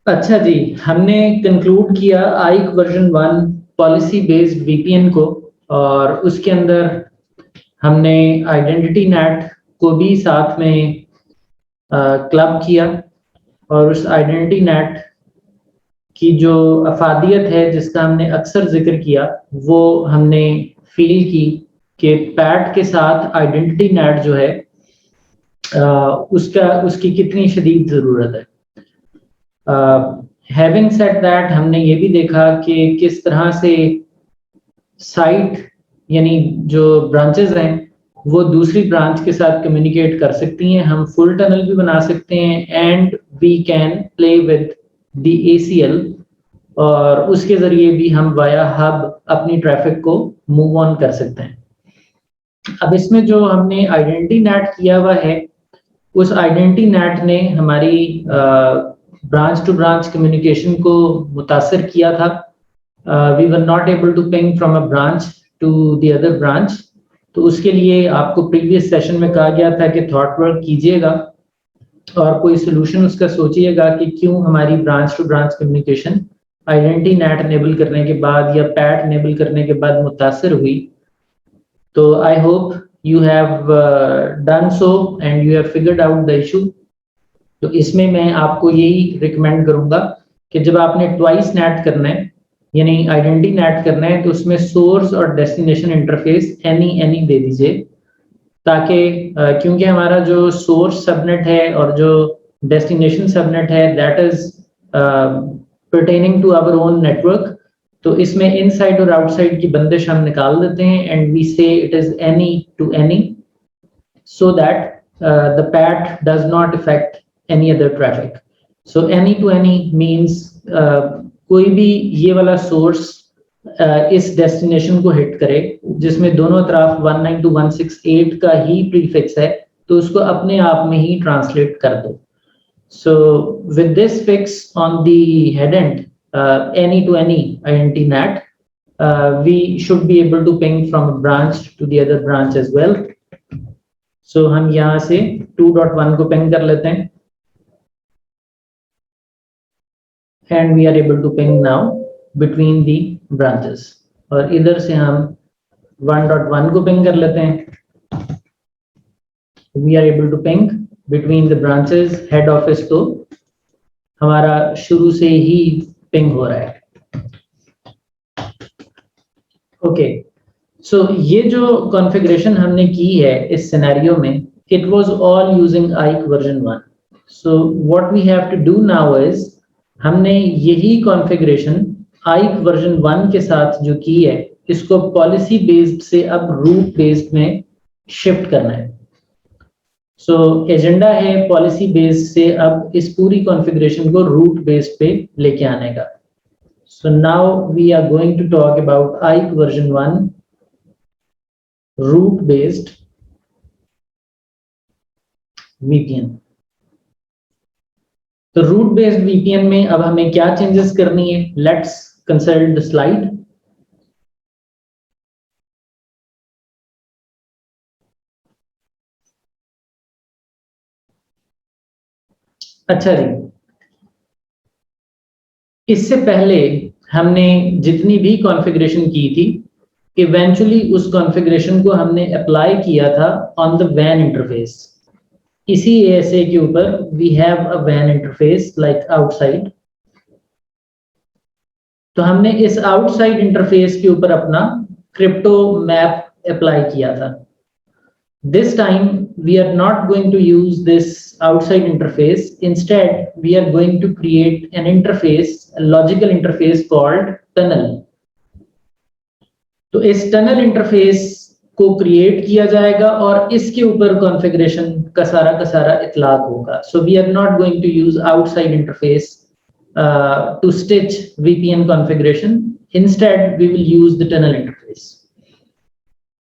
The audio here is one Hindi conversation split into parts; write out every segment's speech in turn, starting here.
अच्छा जी, हमने कंक्लूड किया आइक वर्जन 1 पॉलिसी बेस्ड वीपीएन को, और उसके अंदर हमने आइडेंटिटी नेट को भी साथ में क्लब किया, और उस आइडेंटिटी नेट की जो अफादियत है जिसका हमने अक्सर जिक्र किया, वो हमने फील की कि पैट के साथ आइडेंटिटी नेट जो है उसकी कितनी शदीद ज़रूरत है। हैविंग सेड दैट, हमने ये भी देखा कि किस तरह से साइट यानी जो ब्रांचेस हैं वो दूसरी ब्रांच के साथ कम्युनिकेट कर सकती हैं। हम फुल टनल भी बना सकते हैं and we can play with the ACL, और उसके ज़रिए भी हम वाया हब अपनी ट्रैफ़िक को मूव ऑन कर सकते हैं। अब इसमें जो हमने आइडेंटिटी नेट किया हुआ है, उस आइडेंटिटी नेट ने हमारी ब्रांच टू ब्रांच कम्युनिकेशन को मुतासिर किया था। We were not able to ping from a branch to the other branch, तो उसके लिए आपको प्रीवियस सेशन में कहा गया था कि थॉट वर्क कीजिएगा और कोई सोल्यूशन उसका सोचिएगा कि क्यों हमारी branch to branch communication identity NAT enable करने के बाद या पैट इनेबल करने के बाद मुतासिर हुई। तो I hope you have done so and you have figured out the issue. तो इसमें मैं आपको यही रिकमेंड करूंगा कि जब आपने ट्वाइस नेट करना है यानी आइडेंटिटी नेट करना है, तो उसमें सोर्स और डेस्टिनेशन इंटरफेस एनी दे दीजिए, ताकि क्योंकि हमारा जो सोर्स सबनेट है और जो डेस्टिनेशन सबनेट है that is pertaining to our own network, तो इसमें इनसाइड और आउटसाइड की बंदिश हम निकाल देते हैं एंड वी से it is any two any, so that the PAT does not affect any other traffic. So any to any means कोई भी ये वाला सोर्स इस डेस्टिनेशन को हिट करे जिसमें दोनों तरफ 192.168 का ही प्रीफिक्स है, तो उसको अपने आप में ही ट्रांसलेट कर दो। So with this fix on the head end, any to any identity NAT, we should be able to ping from a branch to the other branch as well. So हम यहाँ से 2.1 को पिंग कर लेते हैं and we are able to ping now between the branches, और इधर से हम 1.1 को पिंग कर लेते हैं। We are able to ping between the branches, head office तो हमारा शुरू से ही पिंग हो रहा है। ओके, सो ये जो कॉन्फ़िगरेशन हमने की है इस सिनेरियो में, it was all using IKE version 1. So what we have to do now is हमने यही कॉन्फ़िगरेशन IKE version 1 के साथ जो की है, इसको पॉलिसी बेस्ड से अब रूट बेस्ड में शिफ्ट करना है। सो एजेंडा है पॉलिसी बेस्ड से अब इस पूरी कॉन्फ़िगरेशन को रूट बेस्ड पे लेके आने का। So now we are going to talk about IKE version 1 root based VPN। तो रूट बेस्ड VPN में अब हमें क्या चेंजेस करनी है? Let's consult the slide. अच्छा जी, इससे पहले हमने जितनी भी कॉन्फ़िगरेशन की थी, इवेंचुअली उस कॉन्फ़िगरेशन को हमने अप्लाई किया था ऑन द वैन इंटरफेस। इसी ASA के ऊपर वी हैव अ वैन इंटरफेस लाइक आउटसाइड, तो हमने इस आउटसाइड इंटरफेस के ऊपर अपना क्रिप्टो मैप अप्लाई किया था। This time we are not going to use this outside interface. Instead, we are going to create an interface, a logical interface called tunnel. तो इस टनल इंटरफेस को क्रिएट किया जाएगा और इसके ऊपर कॉन्फ़िगरेशन का सारा इतलाक होगा। So we are not going to use outside interface to stitch VPN configuration. Instead, we will use the tunnel interface.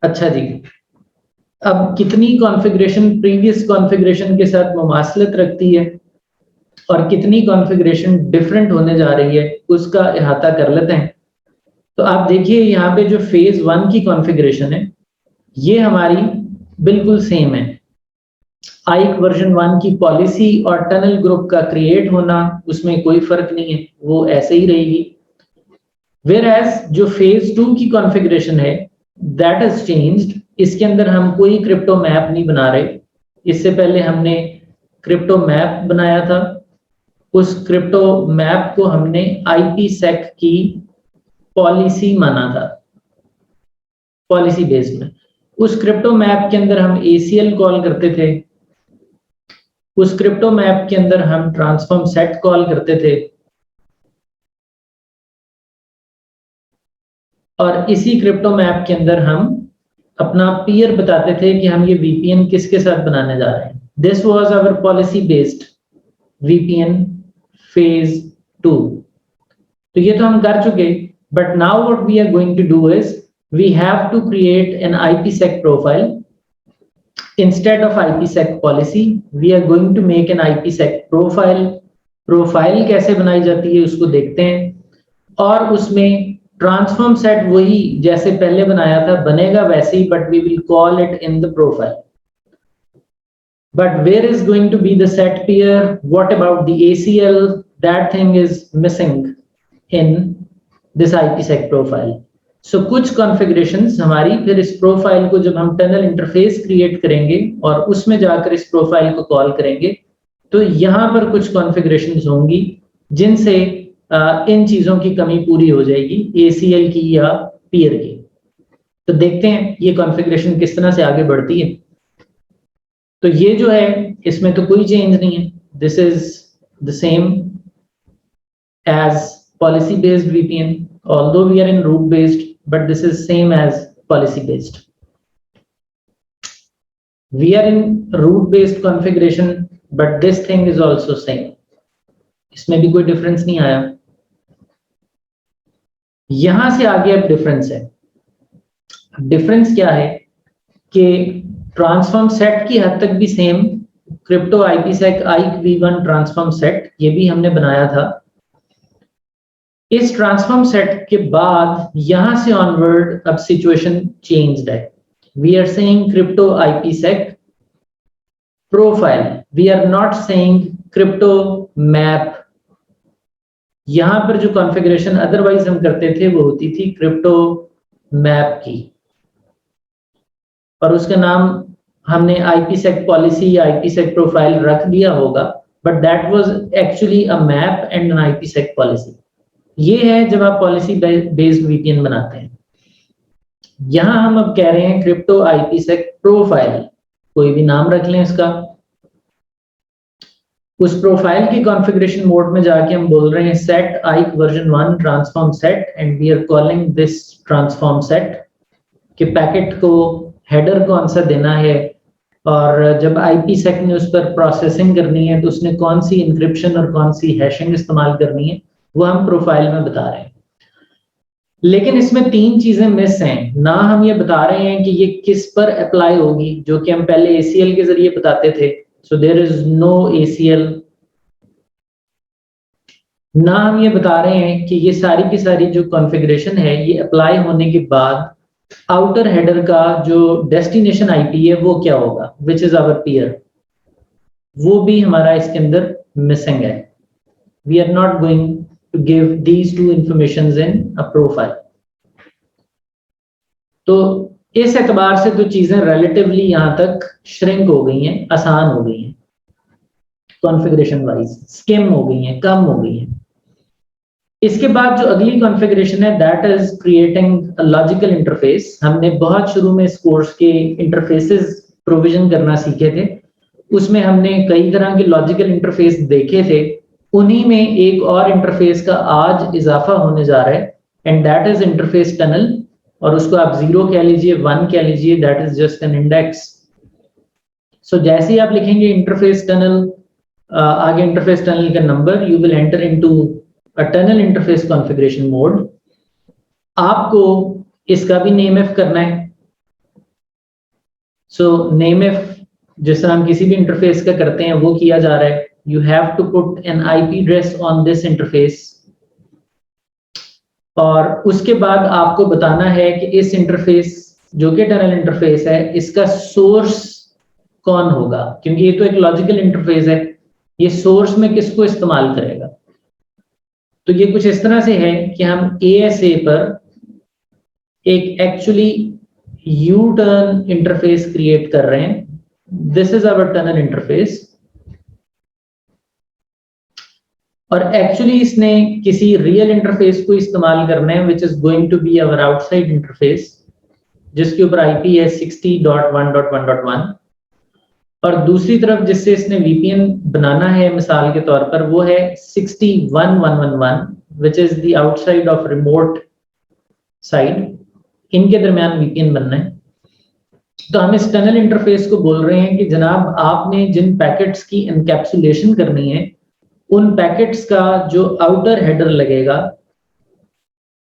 अच्छा जी, अब कितनी कॉन्फ़िगरेशन प्रीवियस कॉन्फ़िगरेशन के साथ मुमासलत रखती है और कितनी कॉन्फ़िगरेशन डिफरेंट होने जा रही है, उसका इहाता कर लेते हैं। तो आप देखिए यहाँ पे जो फेज 1 की कॉन्फ़िगरेशन है, ये हमारी बिल्कुल सेम है। आइक वर्जन 1 की पॉलिसी और टनल ग्रुप का क्रिएट होना, उसमें कोई फर्क नहीं है, वो ऐसे ही रहेगी। Whereas जो फेज 2 की कॉन्फ़िगरेशन है दैट हैज चेंज्ड, इसके अंदर हम कोई क्रिप्टो मैप नहीं बना रहे। इससे पहले हमने क्रिप्टो मैप बनाया था, उस क्रिप्टो मैप को हमने IPsec की पॉलिसी माना था, पॉलिसी बेस्ड में। उस क्रिप्टो मैप के अंदर हम ACL कॉल करते थे, उस क्रिप्टो मैप के अंदर हम ट्रांसफॉर्म सेट कॉल करते थे, और इसी क्रिप्टो मैप के अंदर हम अपना पीयर बताते थे कि हम ये VPN किसके साथ बनाने जा रहे हैं। This was our policy based VPN phase 2। तो ये तो हम कर चुके, but now what we are going to do is we have to create an IPsec profile. Instead of IPsec policy, we are going to make an IPsec profile। Profile कैसे बनाई जाती है उसको देखते हैं, और उसमें ट्रांसफॉर्म सेट वही जैसे पहले बनाया था बनेगा वैसे ही, but we will call it in the profile. But where is going to be the set peer? What about the ACL? That thing is missing in this IPsec profile। So कुछ कॉन्फ़िगरेशंस हमारी फिर इस प्रोफाइल को जब हम टनल इंटरफेस क्रिएट करेंगे और उसमें जाकर इस प्रोफाइल को कॉल करेंगे, तो यहाँ पर कुछ कॉन्फ़िगरेशंस होंगी जिनसे इन चीजों की कमी पूरी हो जाएगी, ACL की या पीयर की। तो देखते हैं ये कॉन्फ़िगरेशन किस तरह से आगे बढ़ती है। तो ये जो है इसमें तो कोई चेंज नहीं है, this is the same as policy based VPN, although we are in root based, but this is same as policy based। we are in root based configuration, but this thing is also same, इसमें भी कोई डिफरेंस नहीं आया। यहां से आगे अब डिफरेंस है। डिफरेंस क्या है कि ट्रांसफॉर्म सेट की हद तक भी सेम, क्रिप्टो IPsec आइक V1 ट्रांसफॉर्म सेट ये भी हमने बनाया था। इस ट्रांसफॉर्म सेट के बाद यहां से ऑनवर्ड अब सिचुएशन चेंज्ड है। We are saying crypto IPsec profile, we are not saying crypto map. यहां पर जो कॉन्फ़िगरेशन अदरवाइज हम करते थे वो होती थी क्रिप्टो मैप की, और उसका नाम हमने IPsec पॉलिसी या IPsec प्रोफाइल रख दिया होगा, but that was actually a map and an IPsec policy. ये है जब आप पॉलिसी बेस्ड VPN बनाते हैं। यहां हम अब कह रहे हैं क्रिप्टो IPsec प्रोफाइल, कोई भी नाम रख लें इसका। उस प्रोफाइल की कॉन्फ़िगरेशन मोड में जाके हम बोल रहे हैं set IKE version 1 transform set, and we are calling this transform set कि पैकेट को हेडर कौन सा देना है, और जब IPsec ने उस पर प्रोसेसिंग करनी है तो उसने कौन सी इंक्रिप्शन और कौन सी हैशिंग इस्तेमाल करनी है वो हम प्रोफाइल में बता रहे हैं। लेकिन इसमें 3 चीजें मिस हैं। ना हम ये बता रहे हैं कि ये किस पर अप्लाई होगी, जो कि हम पहले ACL के जरिए बताते थे, so there is no ACL। ना हम ये बता रहे हैं कि ये सारी की सारी जो कॉन्फ़िगरेशन है ये अप्लाई होने के बाद आउटर हेडर का जो डेस्टिनेशन IP है वो क्या होगा, विच इज आवर पीयर, वो भी हमारा इसके अंदर मिसिंग है। We are not going to give these 2 informations in a profile. तो इस एतबार से तो चीजें रिलेटिवली यहां तक श्रिंक हो गई हैं, आसान हो गई हैं, कॉन्फ़िगरेशन वाइज स्किम हो गई हैं, कम हो गई हैं। इसके बाद जो अगली कॉन्फ़िगरेशन है that is creating a logical interface. हमने बहुत शुरू में इस कोर्स के इंटरफेसेस प्रोविजन करना सीखे थे, उसमें हमने कई तरह के लॉजिकल इंटरफेस देखे थे, उन्हीं में एक और इंटरफेस का आज इजाफा होने जा रहा है, and that is interface tunnel. और उसको आप 0 कह लीजिए, 1 कह लीजिए, that is just an index. So जैसे ही आप लिखेंगे इंटरफेस टनल, आगे इंटरफेस टनल का number, you will enter into a tunnel interface configuration mode. आपको इसका भी नेम एफ करना है। सो नेम एफ जिस तरह हम किसी भी इंटरफेस का करते हैं वो किया जा रहा है। You have to put an IP address on this interface, और उसके बाद आपको बताना है कि इस इंटरफेस जो कि टनल इंटरफेस है इसका सोर्स कौन होगा, क्योंकि ये तो एक लॉजिकल इंटरफेस है, ये सोर्स में किसको इस्तेमाल करेगा। तो ये कुछ इस तरह से है कि हम ASA पर एक actually U turn interface create कर रहे हैं। This is our tunnel interface, और एक्चुअली इसने किसी रियल इंटरफेस को इस्तेमाल करना है which is going to be our outside interface, जिसके ऊपर IP है 60.1.1.1, और दूसरी तरफ जिससे इसने VPN बनाना है मिसाल के तौर पर वो है 61.1.1.1 which is the outside of remote side. इनके दरमियान VPN बनना है। तो हम इस टनल इंटरफेस को बोल रहे हैं कि जनाब आपने जिन पैकेट्स की एनकैप्सुलेशन करनी है उन पैकेट्स का जो आउटर हेडर लगेगा,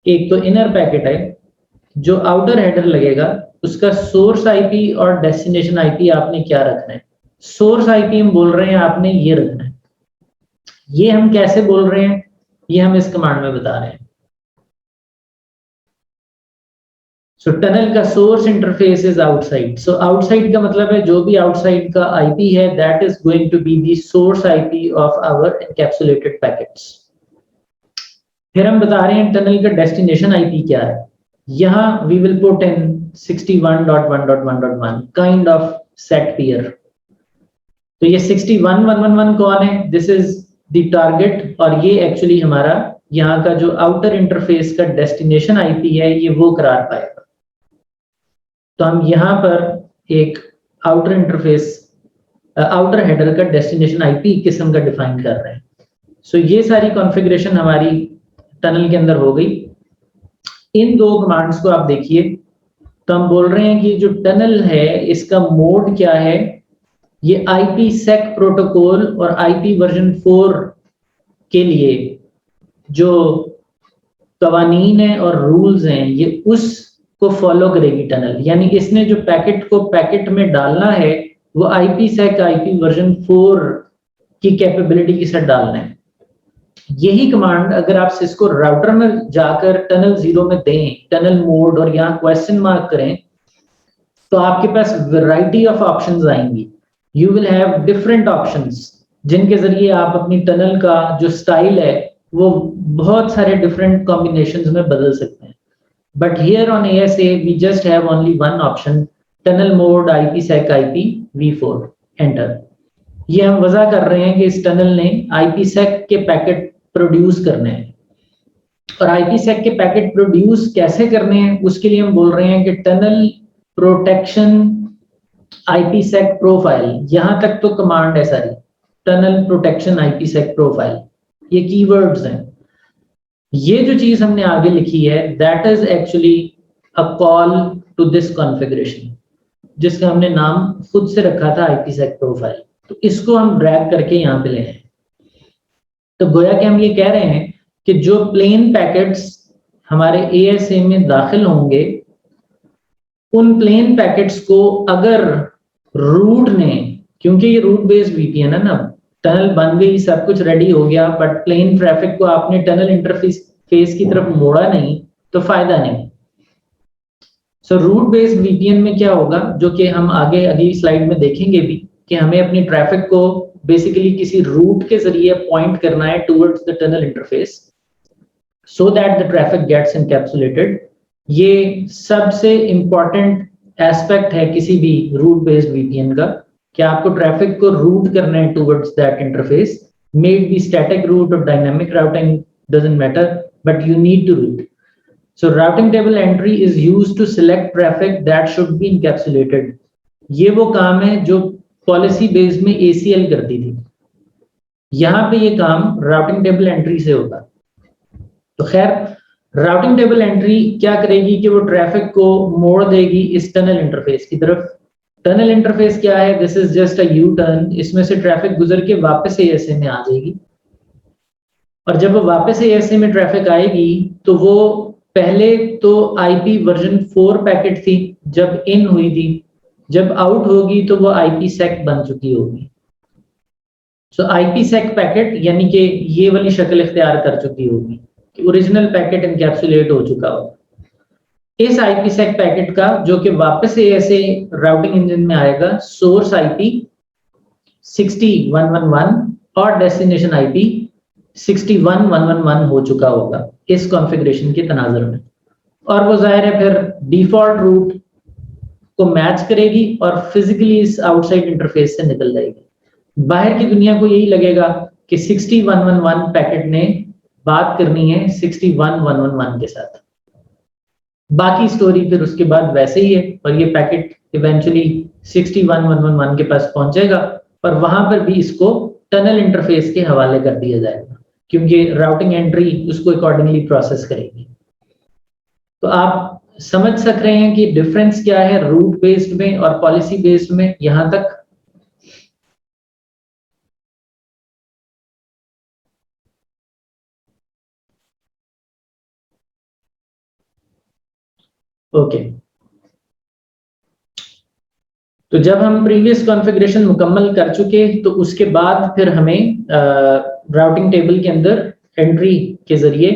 एक तो इनर पैकेट है, जो आउटर हेडर लगेगा उसका सोर्स IP और डेस्टिनेशन IP आपने क्या रखना है। सोर्स IP हम बोल रहे हैं आपने ये रखना है। ये हम कैसे बोल रहे हैं ये हम इस कमांड में बता रहे हैं। सो टनल का source interface is outside. So outside का मतलब है जो भी आउटसाइड का IP है that is going to be the source IP of our encapsulated packets. फिर हम बता रहे हैं टनल का डेस्टिनेशन IP क्या है। यहाँ we will put in 61.1.1.1 kind of set pair। तो ये 61.1.1.1 कौन है? दिस इज द टारगेट, और ये एक्चुअली हमारा यहाँ का जो आउटर इंटरफेस का डेस्टिनेशन IP है ये वो करार पाएगा। तो हम यहाँ पर एक आउटर इंटरफेस आउटर हेडर का डेस्टिनेशन IP किस्म का डिफाइन कर रहे हैं। सो ये सारी कॉन्फ़िगरेशन हमारी टनल के अंदर हो गई। इन दो कमांड्स को आप देखिए तो हम बोल रहे हैं कि जो टनल है इसका मोड क्या है, ये IPsec प्रोटोकॉल और IP वर्जन 4 के लिए जो कवानीन है और रूल्स हैं ये उसको फॉलो करेगी टनल। यानी इसने जो पैकेट को पैकेट में डालना है वो IPsec IP वर्जन 4 की कैपेबिलिटी के साथ डालना है। यही कमांड अगर आप सिस्को राउटर में जाकर टनल 0 में दें, टनल मोड और यहाँ क्वेश्चन मार्क करें, तो आपके पास वैरायटी ऑफ ऑप्शंस आएंगी। You will have different options जिनके जरिए आप अपनी टनल का जो स्टाइल है वो बहुत सारे डिफरेंट कॉम्बिनेशंस में बदल सकते हैं। But here on ASA we just have only one option, tunnel mode IPsec IP v4 enter. ये हम वजह कर रहे हैं कि इस टनल ने IPsec के पैकेट प्रोड्यूस करने हैं, और IPsec के पैकेट प्रोड्यूस कैसे करने हैं उसके लिए हम बोल रहे हैं कि टनल प्रोटेक्शन IPsec प्रोफाइल। यहां तक तो कमांड है सारी, टनल प्रोटेक्शन IPsec प्रोफाइल, ये कीवर्ड्स हैं। ये जो चीज हमने आगे लिखी है that is actually a call to this configuration, जिसका हमने नाम खुद से रखा था IPsec प्रोफाइल। तो इसको हम ड्रैग करके यहाँ पे ले आए। तो गोया कि हम ये कह रहे हैं कि जो प्लेन पैकेट्स हमारे ASA में दाखिल होंगे उन प्लेन पैकेट्स को अगर रूट ने, क्योंकि ये रूट बेस्ड VPN है ना, टनल बन गई, सब कुछ रेडी हो गया, बट प्लेन ट्रैफिक को आपने टनल इंटरफेस की तरफ मोड़ा नहीं तो फायदा नहीं। सो रूट बेस्ड VPN में क्या होगा, जो कि हम आगे अगली स्लाइड में देखेंगे भी, कि हमें अपनी ट्रैफिक को बेसिकली किसी रूट के जरिए पॉइंट करना है towards the tunnel interface so that the traffic gets encapsulated. ये सबसे इंपॉर्टेंट एस्पेक्ट है किसी भी रूट बेस्ड VPN का, कि आपको ट्रैफिक को रूट करना है towards that interface. May it be static route और dynamic routing, doesn't matter, but you need to route. So routing table entry is used to select traffic that should be encapsulated। ये वो काम है जो पॉलिसी बेस्ड में ACL करती थी, यहाँ पे ये काम राउटिंग टेबल एंट्री से होगा। तो खैर राउटिंग टेबल एंट्री क्या करेगी कि वो ट्रैफिक को मोड़ देगी इस टनल इंटरफेस की तरफ। टनल इंटरफेस क्या है? This is just a U turn. इसमें से ट्रैफिक गुजर के वापस ASA में आ जाएगी, और जब वो वापस ASA में ट्रैफिक आएगी तो वो पहले तो IP वर्जन 4 पैकेट थी जब इन हुई थी, जब आउट होगी तो वो IPsec बन चुकी होगी। सो IPsec पैकेट यानी कि ये वाली शक्ल इख्तियार कर चुकी होगी कि ओरिजिनल पैकेट एनकैप्सुलेट हो चुका होगा। इस IPsec पैकेट का जो कि वापस से ऐसे राउटिंग इंजन में आएगा, सोर्स IP 60111 और डेस्टिनेशन IP 61111 हो चुका होगा इस कॉन्फ़िगरेशन के तनाजुर में, और वो जाहिर है फिर डिफॉल्ट रूट को मैच करेगी और फिजिकली इस आउटसाइड इंटरफेस से निकल जाएगी। बाहर की दुनिया को यही लगेगा कि 60111 पैकेट ने बात करनी है 61111 के साथ। बाकी स्टोरी फिर उसके बाद वैसे ही है और ये पैकेट इवेंचुअली 61111 के पास पहुंचेगा और वहां पर भी इसको टनल इंटरफेस के हवाले कर दिया जाएगा क्योंकि राउटिंग एंट्री उसको अकॉर्डिंगली प्रोसेस करेगी। तो आप समझ सक रहे हैं कि डिफरेंस क्या है रूट बेस्ड में और पॉलिसी बेस्ड में। यहां तक ओके। तो जब हम प्रीवियस कॉन्फ़िगरेशन मुकम्मल कर चुके तो उसके बाद फिर हमें राउटिंग टेबल के अंदर एंट्री के जरिए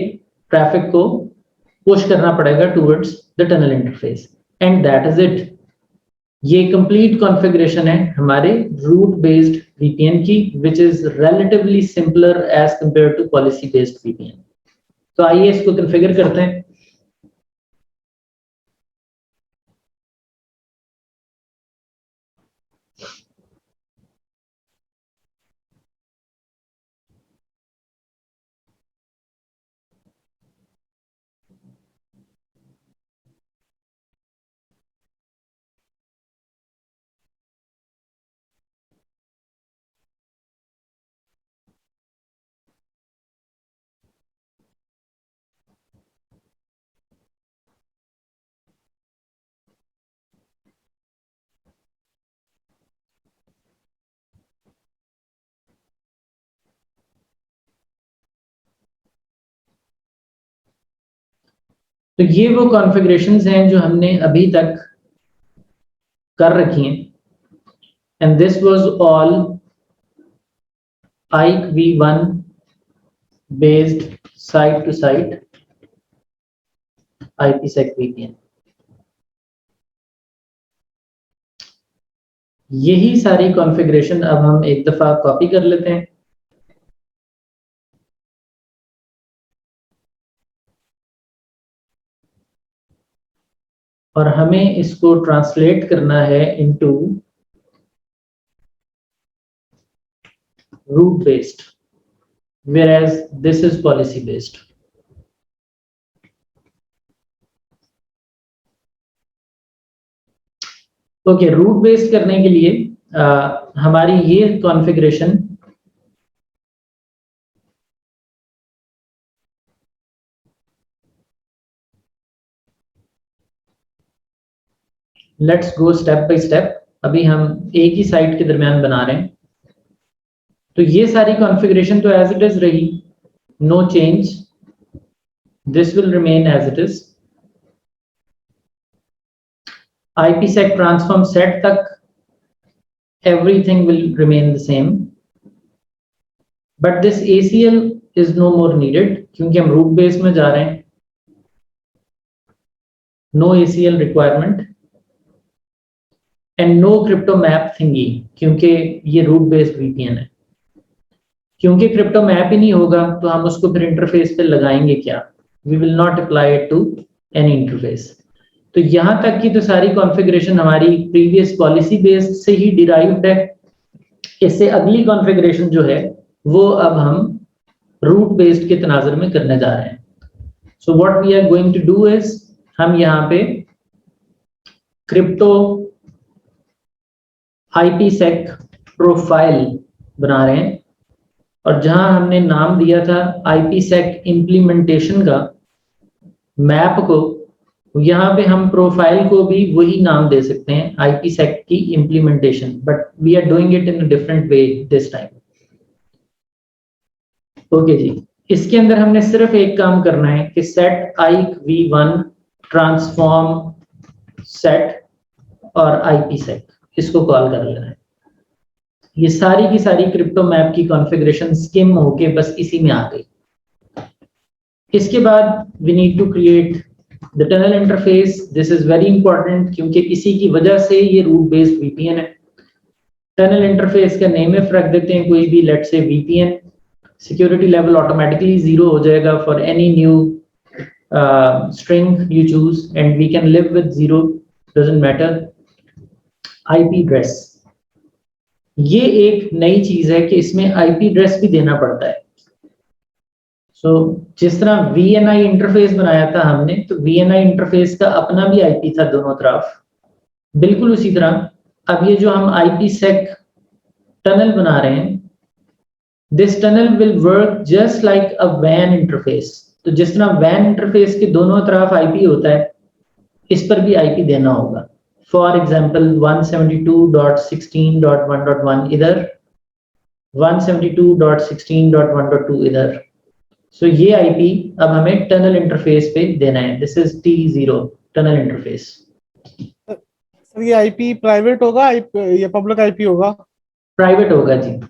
ट्रैफिक को पुश करना पड़ेगा towards the tunnel interface, and that is it. ये कंप्लीट कॉन्फ़िगरेशन है हमारे रूट बेस्ड VPN की, which is relatively simpler as compare to policy based VPN। तो आइए इसको कॉन्फ़िगर करते हैं। तो ये वो कॉन्फ़िगरेशंस हैं जो हमने अभी तक कर रखी हैं, and this was all IKE V1 based site to site IPsec VPN। यही सारी कॉन्फ़िगरेशन अब हम एक दफा कॉपी कर लेते हैं। और हमें इसको ट्रांसलेट करना है into route based, whereas this is policy based। Okay, route based करने के लिए हमारी ये configuration let's go step by step. अभी हम एक ही साइट के दरमियान बना रहे हैं, तो ये सारी कॉन्फ़िगरेशन तो एज इट इज रही, no change, this will remain as it is. IPsec transform set तक everything will remain the same, but this ACL is no more needed क्योंकि हम रूट बेस में जा रहे हैं। no ACL requirement and no crypto map thingy क्योंकि ये रूट बेस्ड VPN है। क्योंकि क्रिप्टो मैप ही नहीं होगा तो हम उसको फिर इंटरफेस पे लगाएंगे क्या? We will not apply it to any interface. तो यहां तक की तो सारी कॉन्फ़िगरेशन हमारी प्रीवियस पॉलिसी बेस्ड से ही डिराइव्ड है। इससे अगली कॉन्फ़िगरेशन जो है वो अब हम रूट बेस्ड के तनाजुर में करने जा रहे हैं। So what we are going to do is, हम यहाँ पे क्रिप्टो IPsec प्रोफाइल बना रहे हैं और जहां हमने नाम दिया था IPsec इम्प्लीमेंटेशन का मैप को, यहाँ पे हम प्रोफाइल को भी वही नाम दे सकते हैं IPsec की implementation, but we are doing it in a different way this time. Okay जी, इसके अंदर हमने सिर्फ एक काम करना है कि set IKE V1 transform set और IPsec इसको कॉल कर लेना है। ये सारी की सारी क्रिप्टो मैप की कॉन्फ़िगरेशन स्किम होके बस इसी में आ गई। इसके बाद we need to create the tunnel interface, this is very important क्योंकि इसी की वजह से ये रूट बेस्ड वीपीएन है। टनल इंटरफेस का नेम इफ रख देते हैं कोई भी, let's say VPN. Security level automatically 0 हो जाएगा for any new string you choose, and we can live with 0, doesn't matter. IP address, ये एक नई चीज है कि इसमें IP एड्रेस भी देना पड़ता है। सो जिस तरह VNI इंटरफेस बनाया था हमने, तो VNI इंटरफेस का अपना भी IP था दोनों तरफ, बिल्कुल उसी तरह अब ये जो हम IPsec टनल बना रहे हैं, this tunnel will work just like a WAN interface. तो जिस तरह WAN इंटरफेस के दोनों तरफ IP होता है, इस पर भी IP देना होगा। फॉर एग्जाम्पल 172.16.1.1 इधर, 172.16.1.2 इधर। सो ये IP अब हमें टनल इंटरफेस पे देना है। This is T0 tunnel interface. Sir ये IP प्राइवेट होगा या पब्लिक IP होगा? प्राइवेट होगा जी।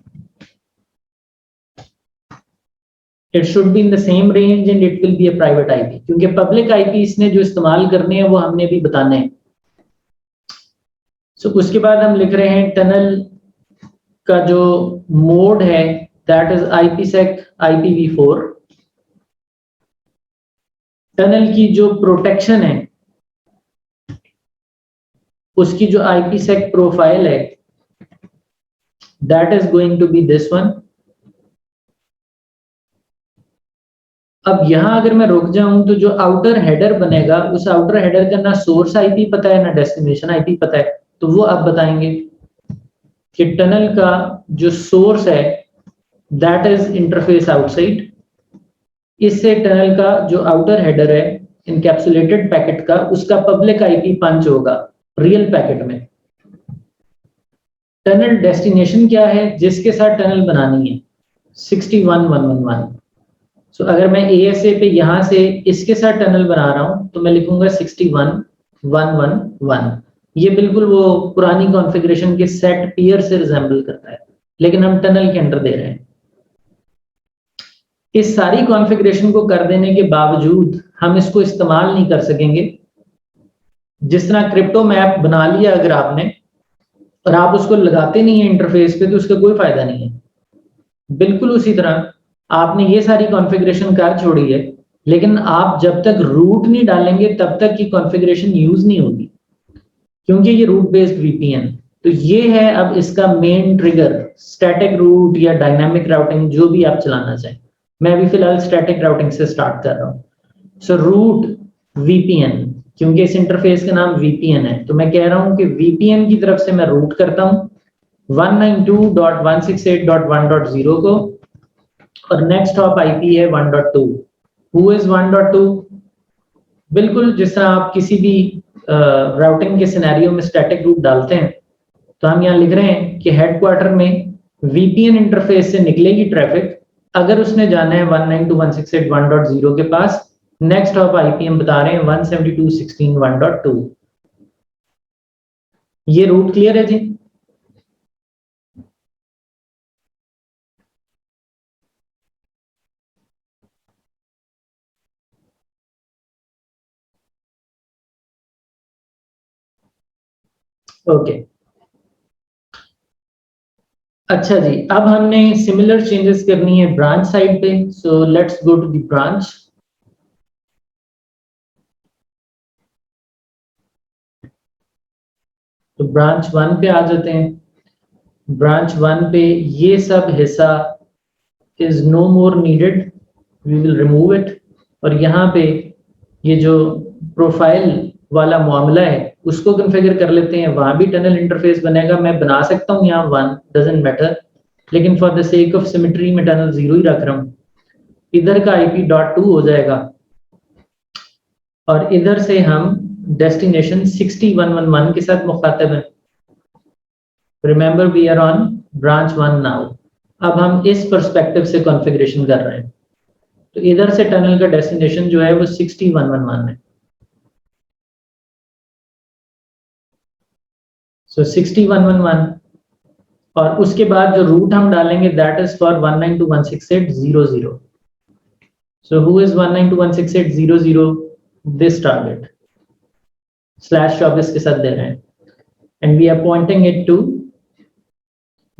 It should be in the same range and it will be a private IP, क्योंकि पब्लिक IP इसने जो इस्तेमाल करने हैं वो हमने भी बताने हैं। So उसके बाद हम लिख रहे हैं टनल का जो मोड है, that is IPsec IPv4। Tunnel की जो प्रोटेक्शन है, उसकी जो IPsec प्रोफाइल है, that is going to be this one। अब यहां अगर मैं रुक जाऊं तो जो आउटर हेडर बनेगा, उस आउटर हेडर का ना सोर्स आईपी पता है ना डेस्टिनेशन आईपी पता है। तो वो आप बताएंगे कि टनल का जो सोर्स है दैट इज इंटरफेस आउटसाइड, इससे टनल का जो आउटर हेडर है इनकैप्सुलेटेड पैकेट का, उसका पब्लिक आईपी पंच होगा रियल पैकेट में। टनल डेस्टिनेशन क्या है जिसके साथ टनल बनानी है, 61111। सो अगर मैं ASA पे यहां से इसके साथ टनल बना रहा हूं तो मैं लिखूंगा 61111। ये बिल्कुल वो पुरानी कॉन्फ़िगरेशन के सेट पेयर से रिजेंबल करता है, लेकिन हम टनल के अंडर दे रहे हैं। इस सारी कॉन्फ़िगरेशन को कर देने के बावजूद हम इसको इस्तेमाल नहीं कर सकेंगे। जिस तरह क्रिप्टो मैप बना लिया अगर आपने और आप उसको लगाते नहीं है इंटरफेस पे, तो उसका कोई फायदा नहीं है। बिल्कुल उसी तरह आपने ये सारी कॉन्फ़िगरेशन कर छोड़ी है, लेकिन आप जब तक रूट नहीं डालेंगे तब तक की कॉन्फ़िगरेशन यूज नहीं होगी, क्योंकि ये रूट बेस्ड वीपीएन। तो ये है अब इसका मेन ट्रिगर, स्टैटिक रूट या डायनामिक राउटिंग, जो भी आप चलाना चाहें। मैं अभी फिलहाल स्टैटिक राउटिंग से स्टार्ट कर रहा हूँ। सो रूट वीपीएन, क्योंकि इस इंटरफेस का नाम वीपीएन है, तो मैं कह रहा हूँ कि वीपीएन की तरफ से मैं रूट करता हूँ 192.168.1.0 को, और नेक्स्ट हॉप आईपी है 1.2। Who is 1.2? बिल्कुल जिस तरह आप किसी भी राउटिंग के सिनेरियो में स्टैटिक रूट डालते हैं, तो हम यहाँ लिख रहे हैं कि हेडक्वार्टर में वीपीएन इंटरफेस से निकलेगी ट्रैफिक, अगर उसने जाना है 192.168.1.0 के पास, नेक्स्ट हॉप आईपी हम बता रहे हैं 172.16.1.2। ये रूट क्लियर है जी? ओके अच्छा जी, अब हमने सिमिलर चेंजेस करनी है ब्रांच साइड पे। So let's go to the branch. तो ब्रांच 1 पे आ जाते हैं। ब्रांच 1 पे ये सब हिस्सा is no more needed, we will remove it. और यहाँ पे ये जो प्रोफाइल वाला मामला है उसको कॉन्फ़िगर कर लेते हैं। वहां भी टनल इंटरफेस बनेगा, मैं बना सकता हूँ यहाँ 1, डजंट मैटर, लेकिन for the sake of symmetry में टनल 0 ही रख रहा हूँ। इधर का IP.2 हो जाएगा और इधर से हम डेस्टिनेशन 60111 के साथ मुखातिब हैं। Remember we are on branch 1 now. अब हम इस पर्सपेक्टिव से कॉन्फ़िगरेशन कर रहे हैं, तो इधर से टनल का डेस्टिनेशन जो है वो 60111 है। सो 60111, और उसके बाद जो रूट हम डालेंगे that is for 192.168.0.0। So who is 192.168.0.0? this target slash job इसके साथ दे रहे हैं, and we are pointing it to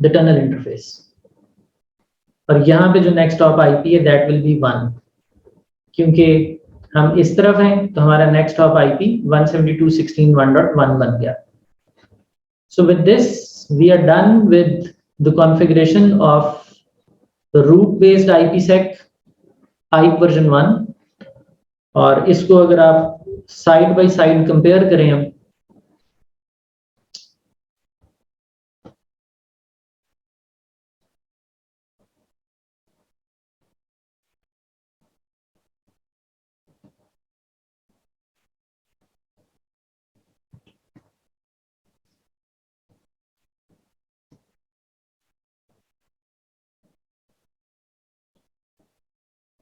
the tunnel interface. और यहाँ पे जो next hop IP है that will be 1, क्योंकि हम इस तरफ हैं तो हमारा next hop IP 172.16.1.1 बन गया. So with this we are done with the configuration of the root based IPsec IPE version 1. और इसको अगर आप साइड बाय साइड कंपेयर करें हम,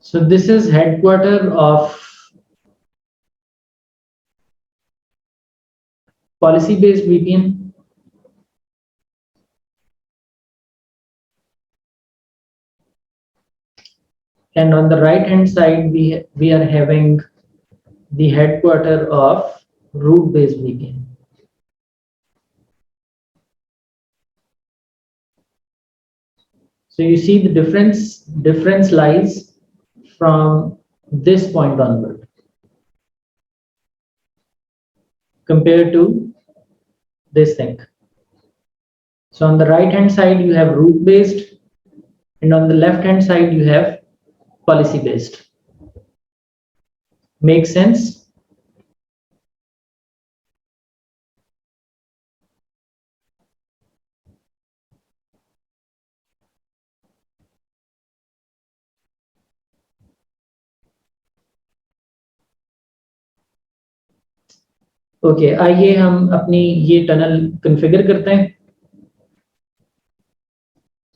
so this is headquarter of policy based VPN. And on the right hand side we are having the headquarter of root based VPN. So you see the difference lies from this point onward compared to this thing. So on the right hand side you have root based, and on the left hand side you have policy based. Makes sense? Okay, आइए हम अपनी ये टनल कॉन्फ़िगर करते हैं.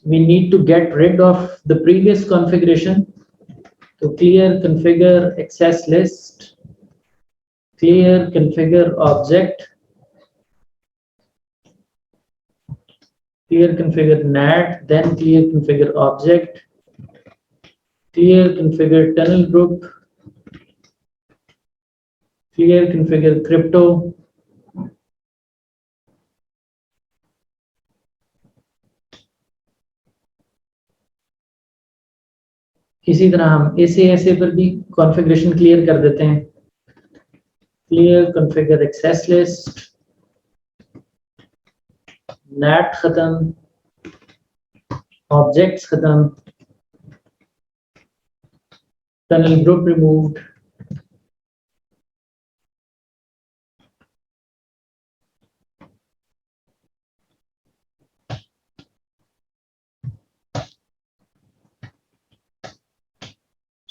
We need to get rid of the previous configuration. So clear configure access list, clear configure object, clear configure NAT, then clear configure object, clear configure tunnel group, clear configure crypto, इसी तरह हम ऐसे पर भी कॉन्फ़िगरेशन क्लियर कर देते हैं. Clear configure access list, NAT खत्म, ऑब्जेक्ट्स खत्म, tunnel group removed,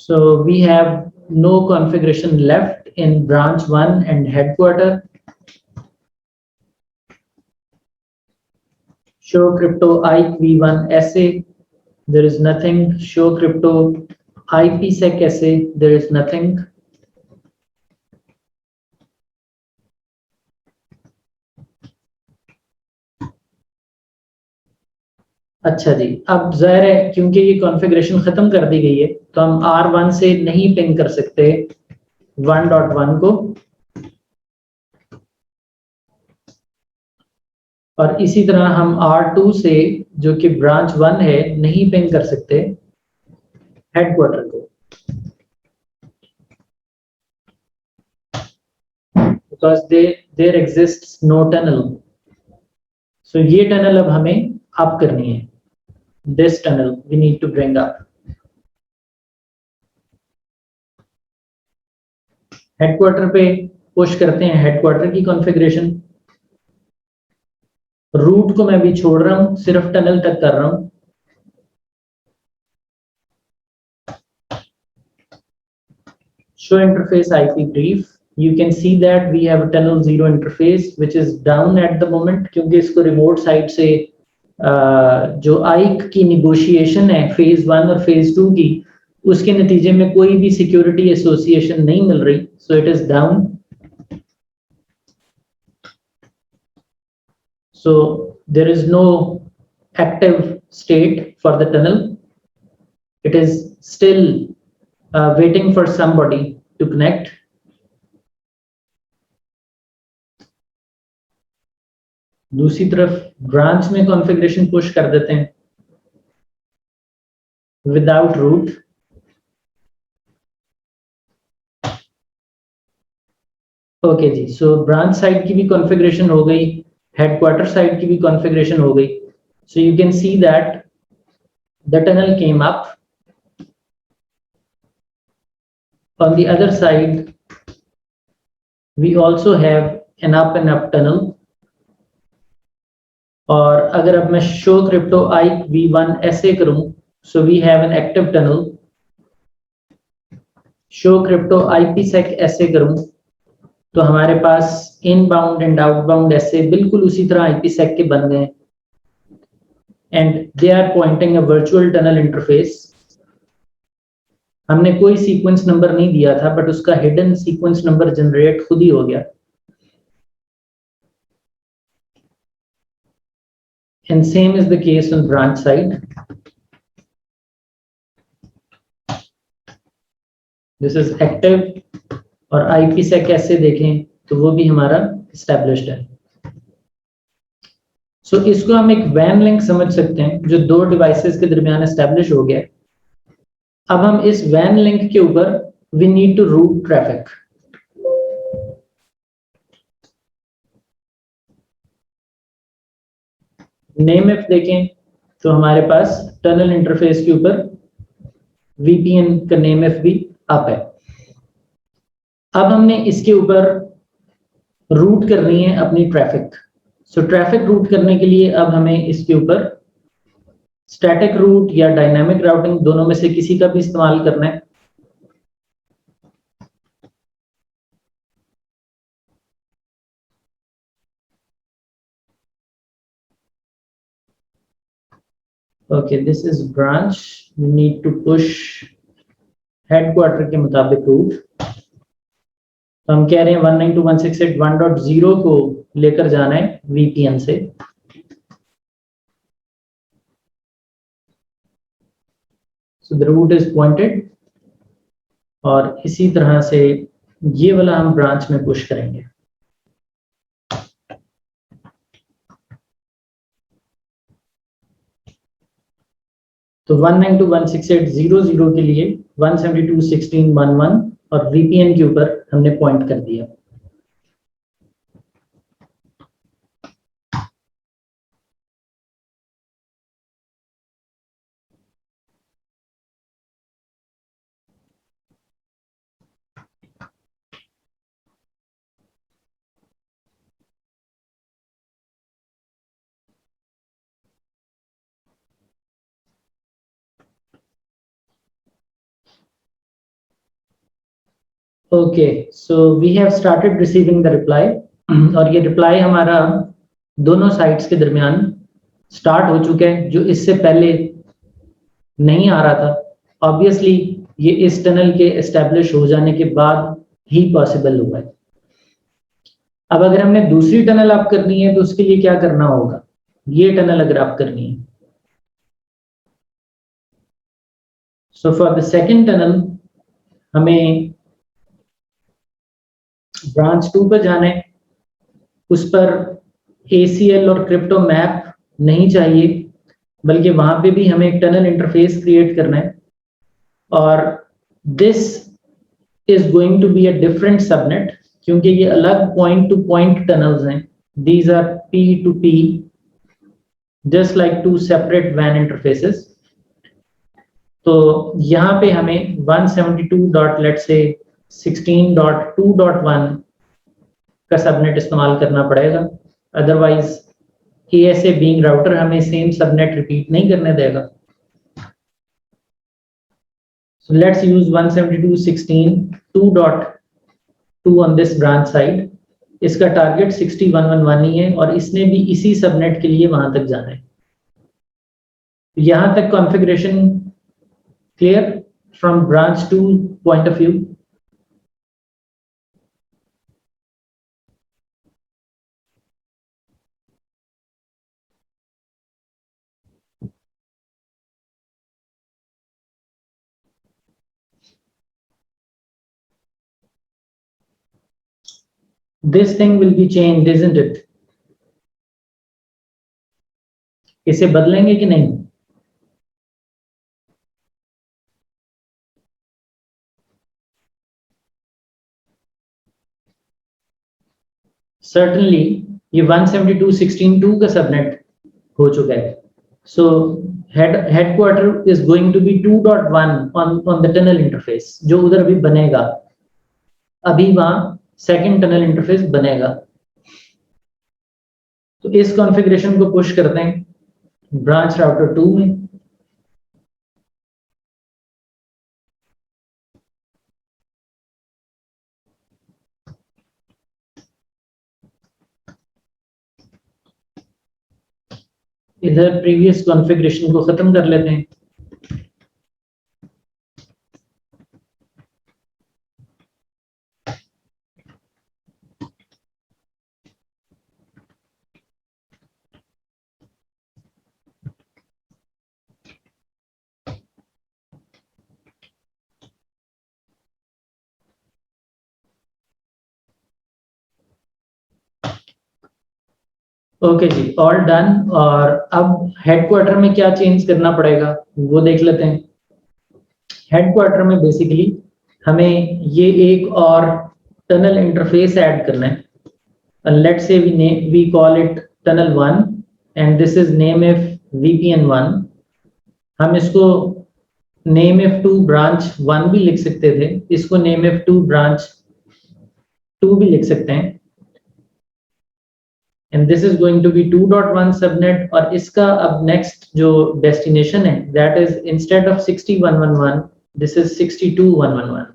so we have no configuration left in branch 1 and headquarter. Show crypto IPE v1 SA, there is nothing. Show crypto IPsec SA, there is nothing. अच्छा जी, अब जाहिर है क्योंकि ये कॉन्फ़िगरेशन खत्म कर दी गई है तो हम R1 से नहीं पिंग कर सकते 1.1 को, और इसी तरह हम R2 से जो कि ब्रांच 1 है नहीं पिंग कर सकते हेडक्वार्टर को, because there exists no tunnel. So ये टनल अब हमें अप करनी है. This tunnel we need to bring up. Headquarter पे पुश करते हैं हेडक्वार्टर की कॉन्फ़िगरेशन. रूट को मैं भी छोड़ रहा हूं, सिर्फ टनल तक कर रहा हूं. Show interface IP brief. You can see that we have a tunnel 0 interface which is down at the moment, क्योंकि इसको रिमोट साइड से जो आइक की निगोशिएशन है फेज 1 और फेज 2 की, उसके नतीजे में कोई भी सिक्योरिटी एसोसिएशन नहीं मिल रही. So it is down. So there is no active state for the tunnel. It is still waiting for somebody to connect. दूसरी तरफ ब्रांच में कॉन्फ़िगरेशन पुश कर देते हैं विदाउट रूट। ओके जी, सो ब्रांच साइड की भी कॉन्फ़िगरेशन हो गई, हेडक्वार्टर साइड की भी कॉन्फ़िगरेशन हो गई। So you can see that the tunnel came up. On the other side, we also have an up and up tunnel. और अगर अब मैं शो क्रिप्टो आई V1 ऐसे करूं, so we have an active tunnel. Show crypto IPsec ऐसे करूं तो हमारे पास इनबाउंड एंड आउटबाउंड ऐसे बिल्कुल उसी तरह IPsec के बन गए and they are pointing a virtual tunnel interface. हमने कोई सीक्वेंस नंबर नहीं दिया था, बट उसका हिडन सीक्वेंस नंबर जनरेट खुद ही हो गया। And same is the case on branch side. This is active और IPsec कैसे देखें तो वो भी हमारा established है। So इसको हम एक WAN लिंक समझ सकते हैं जो दो डिवाइसेस के दरमियान एस्टेब्लिश हो गया। अब हम इस WAN लिंक के ऊपर we need to route traffic। Name if देखें तो हमारे पास टनल इंटरफेस के ऊपर VPN का नेम इफ भी अप है। अब हमने इसके ऊपर रूट करनी है अपनी ट्रैफिक। सो ट्रैफिक रूट करने के लिए अब हमें इसके ऊपर स्टैटिक रूट या डायनामिक राउटिंग दोनों में से किसी का भी इस्तेमाल करना है। Okay, this is branch, we need to push headquarter के मुताबिक रूट। तो हम कह रहे हैं 192.168.1.0 को लेकर जाना है VPN से। So the route is pointed और इसी तरह से ये वाला हम ब्रांच में पुश करेंगे। तो 192.168.0.0 के लिए 172.16.1.1 और VPN के ऊपर हमने पॉइंट कर दिया। Okay, so we have started receiving the reply और ये रिप्लाई हमारा दोनों साइट्स के दरमियान स्टार्ट हो चुका है, जो इससे पहले नहीं आ रहा था। ऑब्वियसली ये इस टनल के एस्टेब्लिश हो जाने के बाद ही पॉसिबल हुआ है। अब अगर हमने दूसरी टनल अप करनी है तो उसके लिए क्या करना होगा? ये टनल अगर अप करनी है, so for the second tunnel हमें ब्रांच 2 पर जाना है। उस पर ACL और क्रिप्टो मैप नहीं चाहिए, बल्कि वहां पे भी हमें एक टनल इंटरफेस क्रिएट करना है और this is going to be a different subnet, क्योंकि ये अलग पॉइंट टू पॉइंट टनल्स हैं। These are P2P, just like two separate WAN interfaces. तो यहाँ पे हमें 172.16.2.1 का सबनेट इस्तेमाल करना पड़ेगा, अदरवाइज ASA बीइंग राउटर हमें सेम सबनेट रिपीट नहीं करने देगा। So let's use 172.16.2.2 on this branch side। इसका टारगेट 6111 ही है और इसने भी इसी सबनेट के लिए वहां तक जाना है। यहां तक configuration clear from branch 2 point of view. This thing will be changed, isn't it? इसे बदलेंगे कि नहीं? सर्टनली ये 172.16.2 का सबनेट हो चुका है. So headquarter is going to be 2.1 on the tunnel interface जो उधर अभी बनेगा. अभी वहां सेकंड टनल इंटरफेस बनेगा. तो इस कॉन्फ़िगरेशन को पुश करते हैं ब्रांच राउटर 2 में. इधर प्रीवियस कॉन्फ़िगरेशन को खत्म कर लेते हैं. ओके जी, ऑल डन. और अब हेडक्वार्टर में क्या चेंज करना पड़ेगा वो देख लेते हैं. हेडक्वार्टर में बेसिकली हमें ये एक और टनल इंटरफेस ऐड करना है. Let's say we call it tunnel 1 and this is name if VPN1. हम इसको नेम इफ 2 ब्रांच 1 भी लिख सकते थे, इसको नेम इफ 2 ब्रांच 2 भी लिख सकते हैं. and this is going to be 2.1 subnet. और इसका अब next जो destination है that is instead of 6111 this is 62111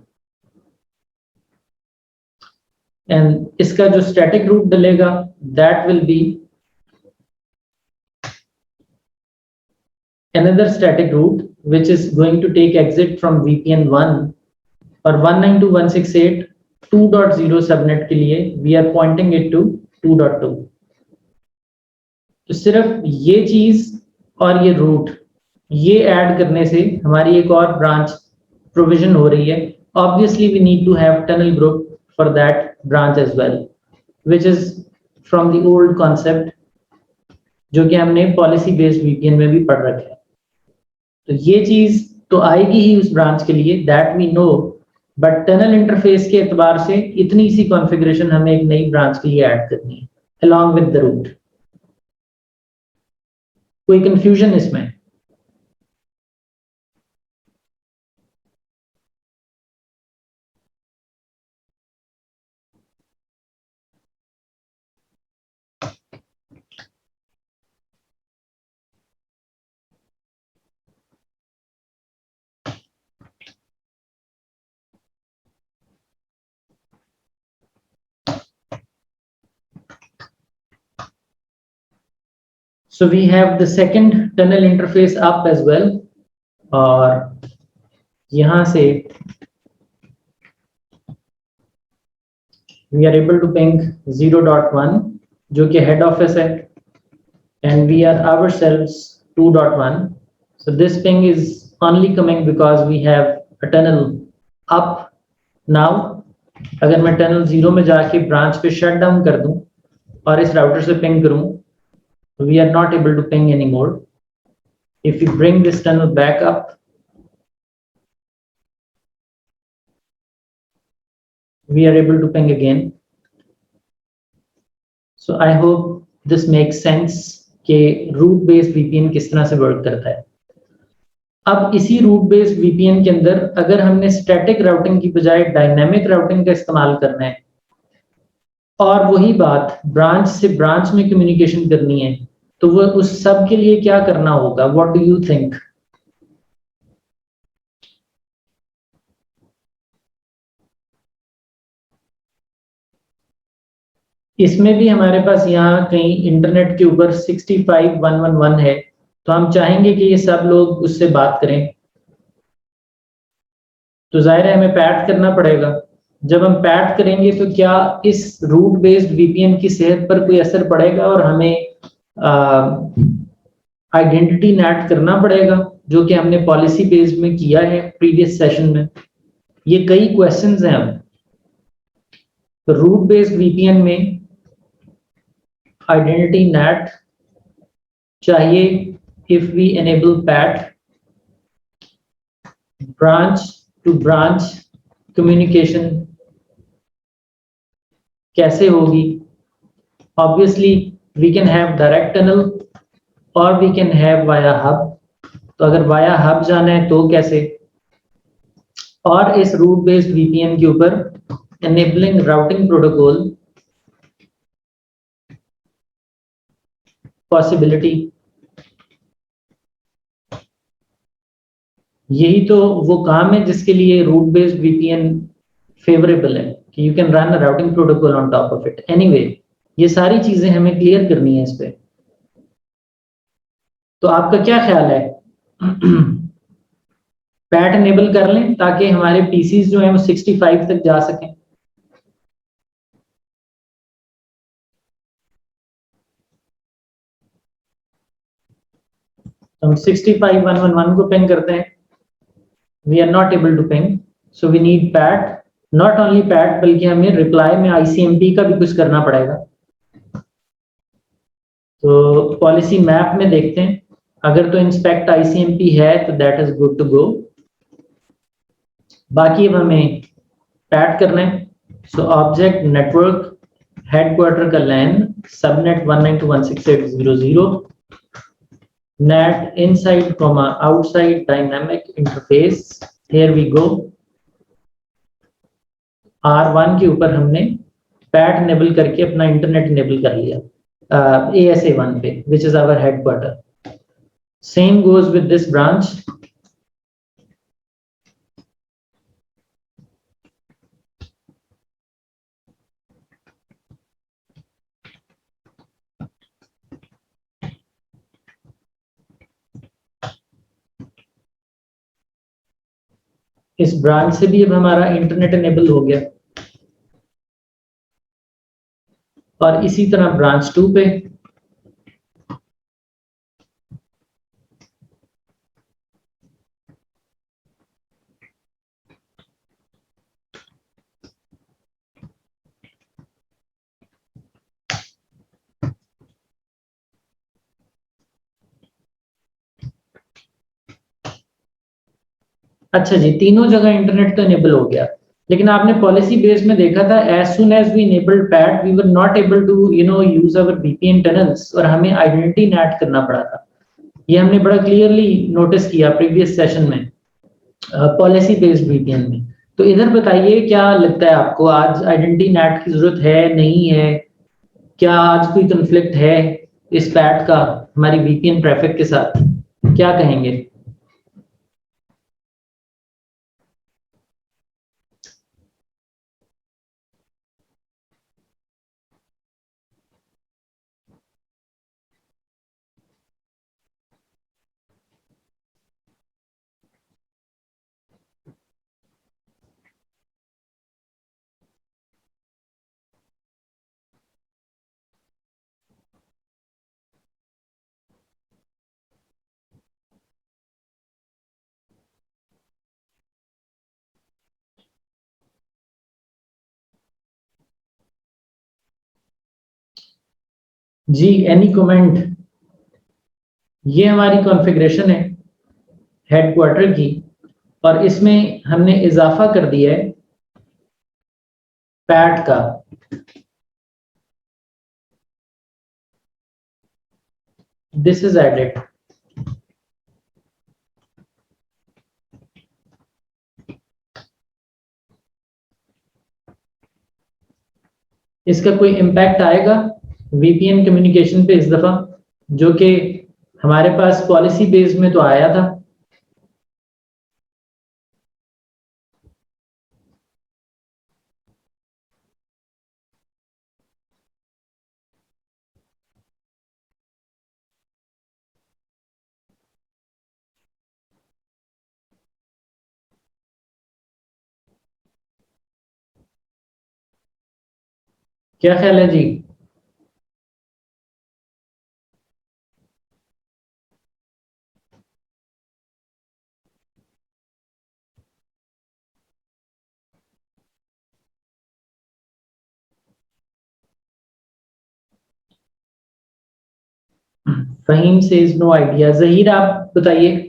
and इसका जो static route डलेगा that will be another static route which is going to take exit from VPN1 और 192.168 2.0 subnet के लिए we are pointing it to 2.2. तो सिर्फ ये चीज और ये रूट ये ऐड करने से हमारी एक और ब्रांच प्रोविजन हो रही है. Obviously we need to have tunnel group for that branch as well which is from the old concept जो कि हमने पॉलिसी बेस्ड VPN में भी पढ़ रखा है. तो ये चीज तो आएगी ही उस ब्रांच के लिए that we know, but tunnel interface के एतबार से इतनी सी कॉन्फ़िगरेशन हमें एक नई ब्रांच के लिए ऐड करनी है अलॉन्ग विद द रूट. कोई कंफ्यूजन इसमें? So we have the second tunnel interface up as well. और यहाँ से we are able to ping 0.1 जो कि head office है and we are ourselves 2.1. So this ping is only coming because we have a tunnel up now. अगर मैं tunnel 0 में जाके branch पे shut down कर दूं और इस router से ping करूं, we are not able to ping anymore. If we bring this tunnel back up, we are able to ping again. So I hope this makes sense कि route based VPN किस तरह से work करता है. अब इसी route based VPN के अंदर अगर हमने static routing की बजाय dynamic routing का इस्तेमाल करना है और वही बात branch से branch में communication करनी है, तो वो उस सब के लिए क्या करना होगा? What do you think? इसमें भी हमारे पास यहाँ कहीं इंटरनेट के ऊपर 65111 है, तो हम चाहेंगे कि ये सब लोग उससे बात करें. तो जाहिर है हमें पैट करना पड़ेगा. जब हम पैट करेंगे तो क्या इस रूट बेस्ड VPN की सेहत पर कोई असर पड़ेगा और हमें आइडेंटिटी नेट करना पड़ेगा जो कि हमने पॉलिसी बेस्ड में किया है प्रीवियस सेशन में. ये कई क्वेश्चंस हैं. हम तो रूट बेस्ड VPN में आइडेंटिटी नेट चाहिए if we enable PAT, branch to branch communication कैसे होगी? Obviously we can have direct tunnel or we can have via hub. तो अगर via hub जाना है तो कैसे? और इस रूट बेस्ड VPN के ऊपर enabling routing protocol possibility, यही तो वो काम है जिसके लिए रूट बेस्ड VPN फेवरेबल है कि you can run a routing protocol on top of it. Anyway, ये सारी चीजें हमें क्लियर करनी है इस पे। तो आपका क्या ख्याल है? पैट इनेबल कर लें ताकि हमारे पीसीज जो हैं वो 65 तक जा सकें। हम 65.111 को पिंग करते हैं। We are not able to ping, so we need PAT. Not only PAT बल्कि हमें रिप्लाई में ICMP का भी कुछ करना पड़ेगा। तो पॉलिसी मैप में देखते हैं, अगर तो इंस्पेक्ट ICMP है तो that is good to go. बाकी अब हमें पैट करना है। सो ऑब्जेक्ट नेटवर्क हेडक्वार्टर का लैन subnet 192.168.0.0 net inside comma outside dynamic interface। here we go। R1 के ऊपर हमने पैट इनेबल करके अपना इंटरनेट इनेबल कर लिया ASA1 पे, which is our headquarter। same goes with this branch। इस ब्रांच से भी अब हमारा इंटरनेट इनेबल हो गया। और इसी तरह ब्रांच 2 पे अच्छा जी, तीनों जगह इंटरनेट तो इनेबल हो गया, लेकिन आपने पॉलिसी बेस में देखा था as soon as we enabled PAT we were not able to use our VPN tunnels और हमें आइडेंटिटी नेट करना पड़ा था। ये हमने बड़ा क्लियरली नोटिस किया प्रीवियस सेशन में पॉलिसी बेस्ड VPN में। तो इधर बताइए क्या लगता है आपको, आज आइडेंटिटी नेट की जरूरत है नहीं है? क्या आज कोई कन्फ्लिक्ट है इस पैट का हमारी VPN ट्रैफिक के साथ? क्या कहेंगे? जी, एनी कमेंट? ये हमारी कॉन्फ़िगरेशन है हेडक्वार्टर की और इसमें हमने इजाफा कर दिया है पैट का। This is added. इसका कोई इम्पैक्ट आएगा VPN कम्युनिकेशन पे इस दफा, जो कि हमारे पास पॉलिसी बेस में तो आया था? क्या ख्याल है जी? Faheem says no idea. Zaheer आप बताइए।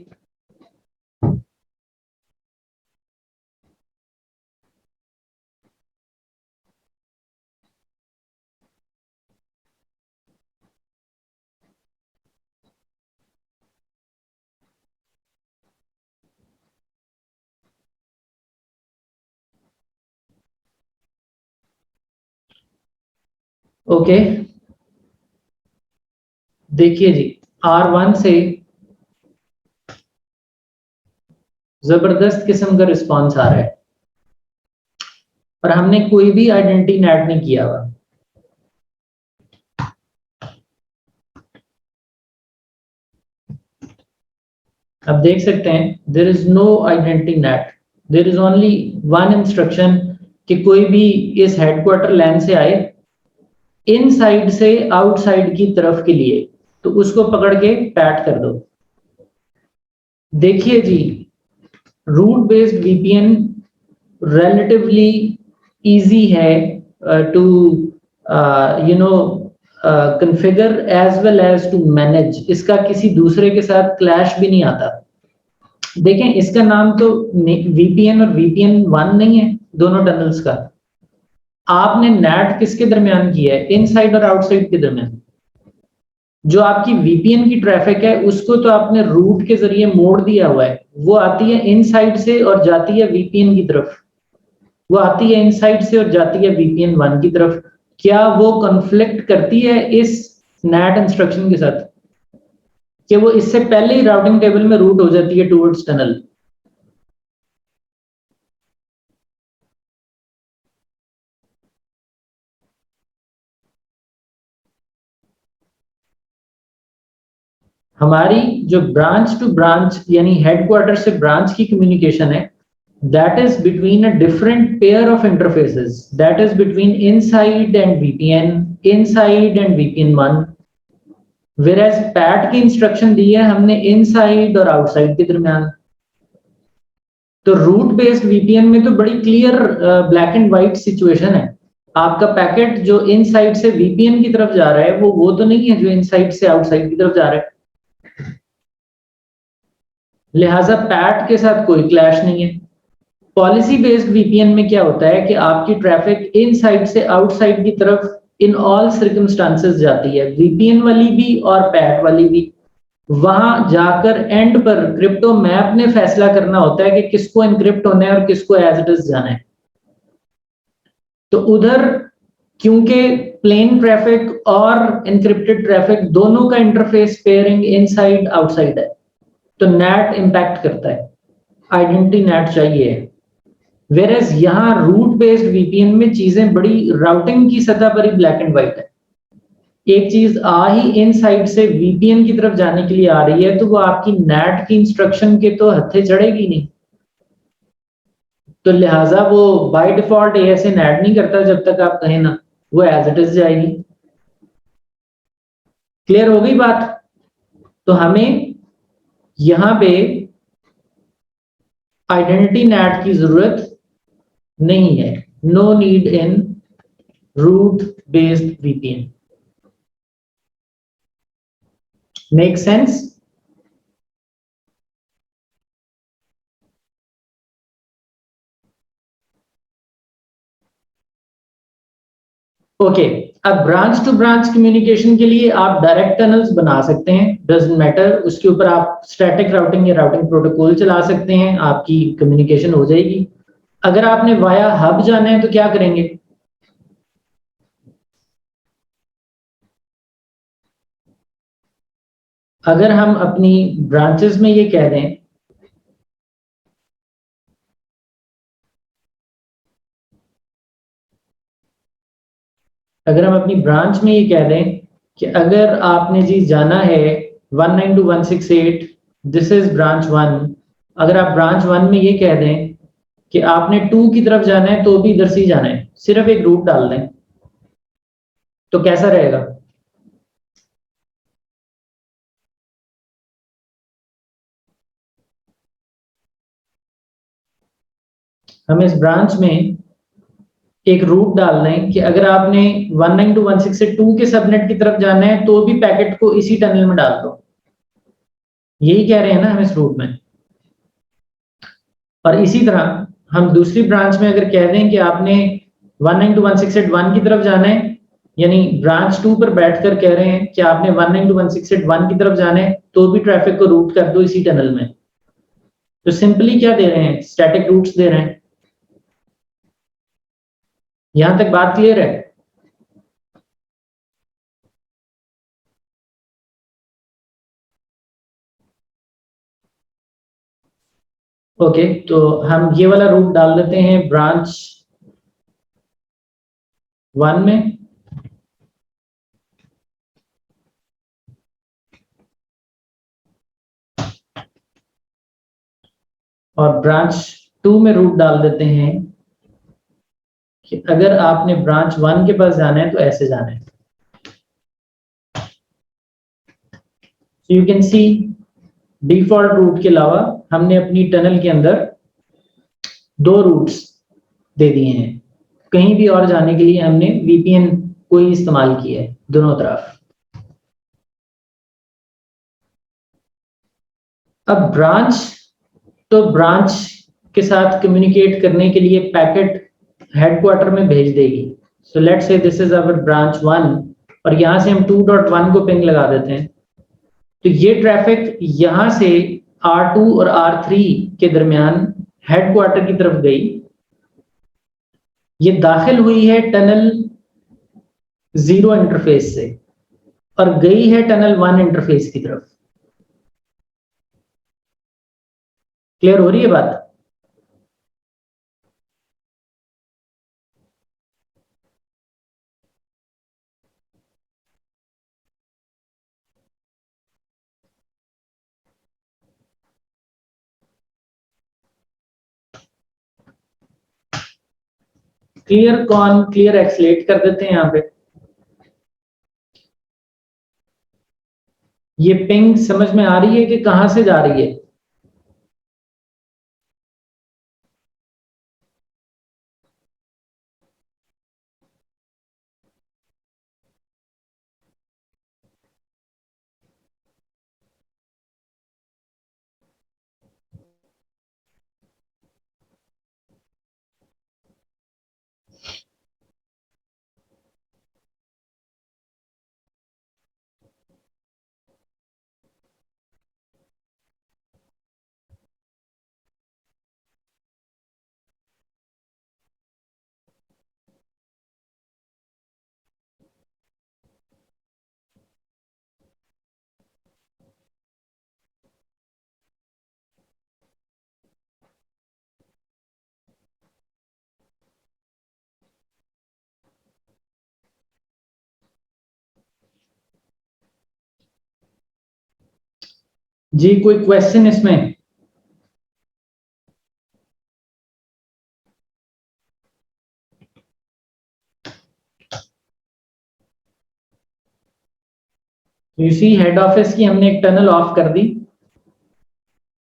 ओके, देखिए जी, R1 से जबरदस्त किस्म का रिस्पांस आ रहा है और हमने कोई भी आइडेंटिटी ऐड नहीं किया हुआ। आप देख सकते हैं there is no identity NAT, there is only one instruction कि कोई भी इस हेडक्वार्टर लैन से आए इनसाइड से आउटसाइड की तरफ के लिए, तो उसको पकड़ के पैट कर दो। देखिए जी, route based VPN relatively easy है to configure as well as to manage। इसका किसी दूसरे के साथ क्लैश भी नहीं आता। देखें, इसका नाम तो VPN और VPN 1 नहीं है दोनों टनल्स का। आपने नेट किसके दरमियान किया है? इनसाइड और आउटसाइड के दरमियान। जो आपकी VPN की ट्रैफिक है उसको तो आपने रूट के जरिए मोड़ दिया हुआ है, वो आती है इनसाइड से और जाती है VPN की तरफ। वो आती है इनसाइड से और जाती है VPN 1 की तरफ। क्या वो कॉन्फ्लिक्ट करती है इस नेट इंस्ट्रक्शन के साथ कि वो इससे पहले ही राउटिंग टेबल में रूट हो जाती है टुवर्ड्स टनल? हमारी जो ब्रांच टू ब्रांच यानी हेडक्वार्टर से ब्रांच की कम्युनिकेशन है, that is between a different pair of interfaces, that is between inside and VPN, inside and VPN 1, whereas PAT की इंस्ट्रक्शन दी है हमने इनसाइड और आउटसाइड के दरमियान। तो रूट बेस्ड वीपीएन में तो बड़ी clear black and white situation है। आपका पैकेट जो इनसाइड से वीपीएन की तरफ जा रहा है वो तो नहीं है जो इनसाइड से आउटसाइड की तरफ जा रहा है। लिहाजा पैट के साथ कोई क्लैश नहीं है। पॉलिसी बेस्ड वीपीएन में क्या होता है कि आपकी ट्रैफिक इनसाइड से आउटसाइड की तरफ इन ऑल सर्कमस्टांसेस जाती है, वीपीएन वाली भी और पैट वाली भी। वहां जाकर एंड पर क्रिप्टो मैप ने फैसला करना होता है कि किसको एनक्रिप्ट होना है और किसको एज इट इज जाना है। तो उधर क्योंकि प्लेन ट्रैफिक और एनक्रिप्टेड ट्रैफिक दोनों का इंटरफेस पेयरिंग इनसाइड आउटसाइड है, तो नेट इंपैक्ट करता है, आइडेंटिटी नेट चाहिए। वेरएज यहां रूट बेस्ड वीपीएन में चीजें बड़ी राउटिंग की सतह पर ही ब्लैक एंड व्हाइट है। एक चीज आ ही इनसाइड से वीपीएन की तरफ जाने के लिए आ रही है तो वो आपकी नेट की इंस्ट्रक्शन के तो हत्थे चढ़ेगी नहीं। तो लिहाजा वो बाय डिफॉल्ट एएसए ऐड नहीं करता जब तक आप कहें ना, वो एज इट इज जाएगी। क्लियर हो गई बात? तो हमें यहां पे आइडेंटिटी नेट की जरूरत नहीं है। No need in route based VPN. Make sense? Okay, अब ब्रांच टू ब्रांच कम्युनिकेशन के लिए आप डायरेक्ट टनल्स बना सकते हैं, डजंट मैटर। उसके ऊपर आप स्टैटिक राउटिंग या राउटिंग प्रोटोकॉल चला सकते हैं, आपकी कम्युनिकेशन हो जाएगी। अगर आपने वाया हब जाना है तो क्या करेंगे? अगर हम अपनी ब्रांचेस में ये कह दें अगर हम अपनी ब्रांच में ये कह दें कि अगर आपने जी जाना है 192.168, दिस इज ब्रांच 1। अगर आप ब्रांच 1 में ये कह दें कि आपने 2 की तरफ जाना है तो भी इधर से ही जाना है, सिर्फ एक रूट डाल दें, तो कैसा रहेगा? हम इस ब्रांच में एक रूट डाल दें कि अगर आपने 192.168 से 2 के सबनेट की तरफ जाना है तो भी पैकेट को इसी टनल में डाल दो। यही कह रहे हैं ना हम इस रूट में। और इसी तरह हम दूसरी ब्रांच में अगर कह दें कि आपने 192.168.1 की तरफ जाना है, यानी ब्रांच 2 पर बैठकर कह रहे हैं कि आपने 192.168.1 की तरफ जाना है, तो भी ट्रैफिक को रूट कर दो इसी टनल में। तो सिंपली क्या दे रहे हैं, स्टैटिक रूट्स दे रहे हैं। यहां तक बात क्लियर है? ओके, तो हम ये वाला रूट डाल देते हैं ब्रांच 1 में, और ब्रांच 2 में रूट डाल देते हैं कि अगर आपने ब्रांच 1 के पास जाना है तो ऐसे जाना है। You can see default route के अलावा हमने अपनी टनल के अंदर 2 रूट्स दे दिए हैं। कहीं भी और जाने के लिए हमने वीपीएन को ही इस्तेमाल किया है दोनों तरफ। अब ब्रांच, तो ब्रांच के साथ कम्युनिकेट करने के लिए पैकेट हेडक्वार्टर में भेज देगी। So let's say this is our branch 1 और यहां से हम 2.1 को पिंग लगा देते हैं। तो ये ट्रैफिक यहां से R2 और R3 के दरमियान हेडक्वार्टर की तरफ गई। ये दाखिल हुई है टनल 0 इंटरफेस से और गई है टनल 1 इंटरफेस की तरफ। क्लियर हो रही है बात? क्लियर कॉन क्लियर एक्सलेट कर देते हैं यहां पे। ये पिंग समझ में आ रही है कि कहां से जा रही है? जी कोई क्वेश्चन इसमें? इसी हेड ऑफिस की हमने एक टनल ऑफ कर दी,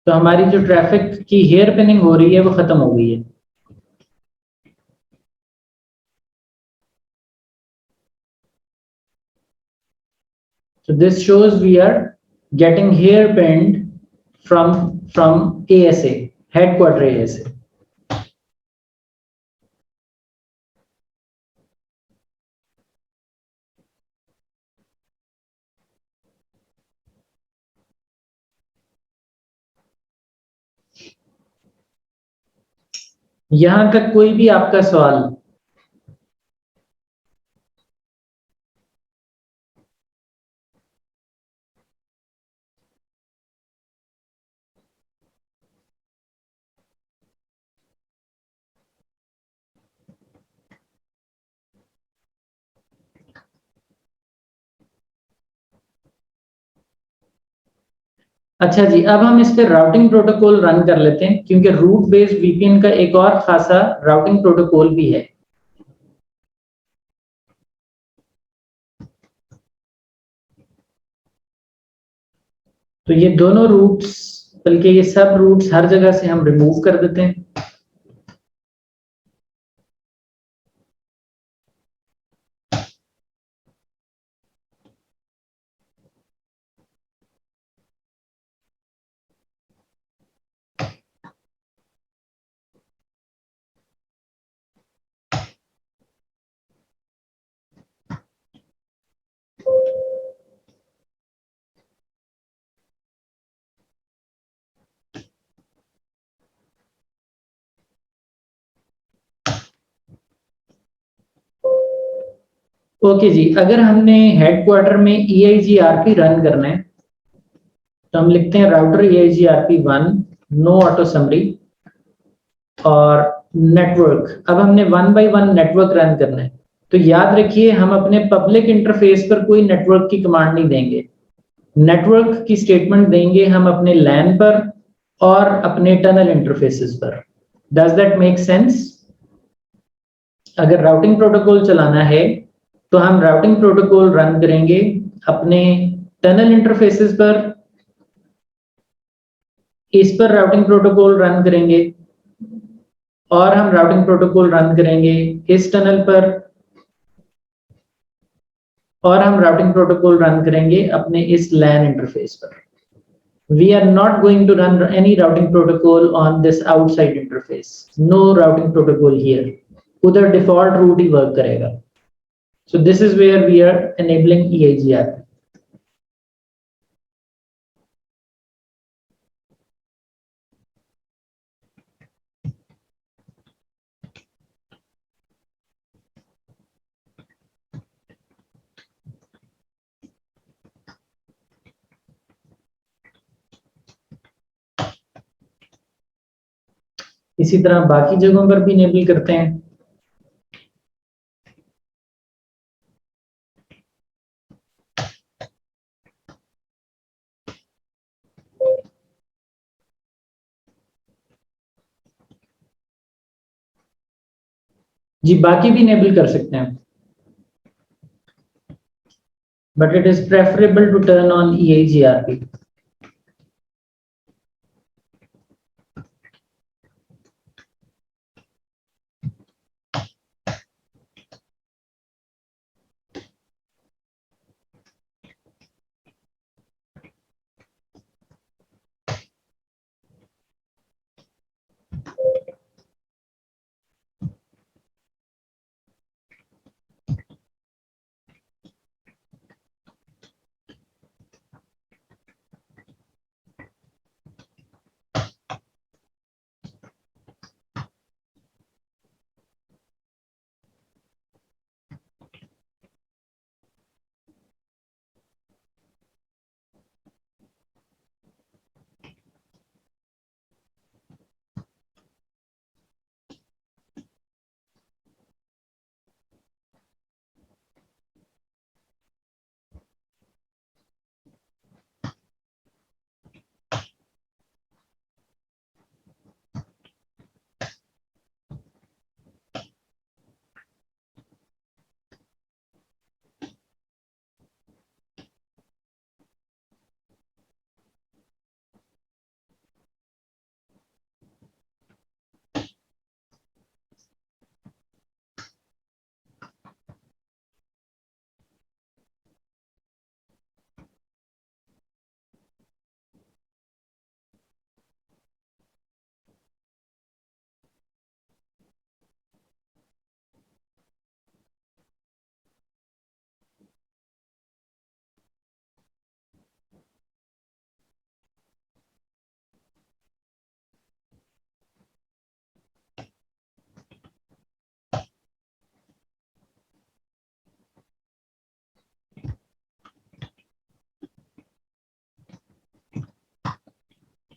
तो हमारी जो ट्रैफिक की हेयर पिनिंग हो रही है वो खत्म हो गई है। So this shows we are getting hairpinned from ASA, headquarter ASA. यहां तक कोई भी आपका सवाल? अच्छा जी, अब हम इस पे राउटिंग प्रोटोकॉल रन कर लेते हैं, क्योंकि रूट बेस्ड वीपीएन का एक और खासा राउटिंग प्रोटोकॉल भी है। तो ये दोनों रूट्स, बल्कि ये सब रूट्स हर जगह से हम रिमूव कर देते हैं। ओके जी, अगर हमने हेडक्वार्टर में EIGRP रन करना है तो हम लिखते हैं router EIGRP1 no auto summary और नेटवर्क। अब हमने 1 बाय 1 नेटवर्क रन करना है, तो याद रखिए हम अपने पब्लिक इंटरफेस पर कोई नेटवर्क की कमांड नहीं देंगे। नेटवर्क की स्टेटमेंट देंगे हम अपने लैन पर और अपने टनल इंटरफेसेस पर। Does that make sense? अगर राउटिंग प्रोटोकॉल चलाना है तो हम राउटिंग प्रोटोकॉल रन करेंगे अपने टनल इंटरफेसेस पर, इस पर राउटिंग प्रोटोकॉल रन करेंगे और हम राउटिंग प्रोटोकॉल रन करेंगे इस टनल पर और हम राउटिंग प्रोटोकॉल रन करेंगे अपने इस लैन इंटरफेस पर। We are not going to run any routing protocol on this outside interface. No routing protocol here. उधर default route ही work करेगा. So this is where we are enabling EIGRP. इसी तरह बाकी जगहों पर भी enable करते हैं। जी बाकी भी enable कर सकते हैं, but it is preferable to turn on EIGRP.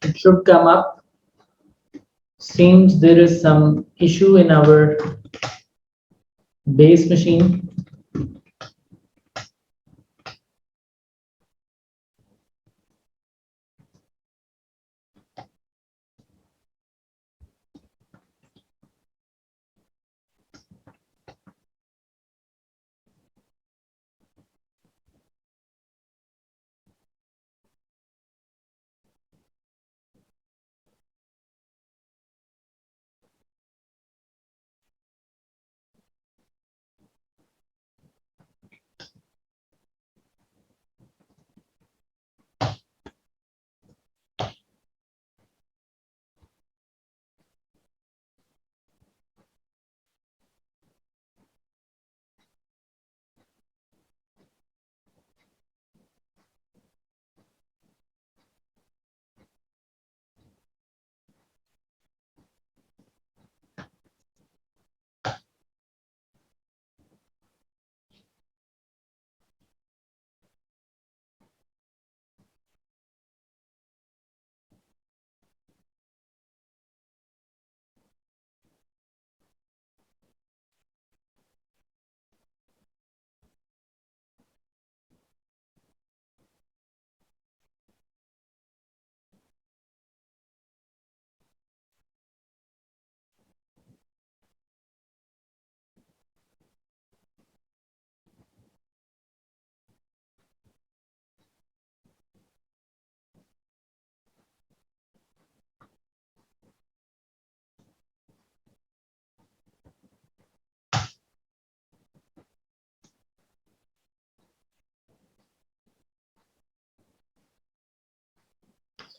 It should come up. Seems there is some issue in our base machine.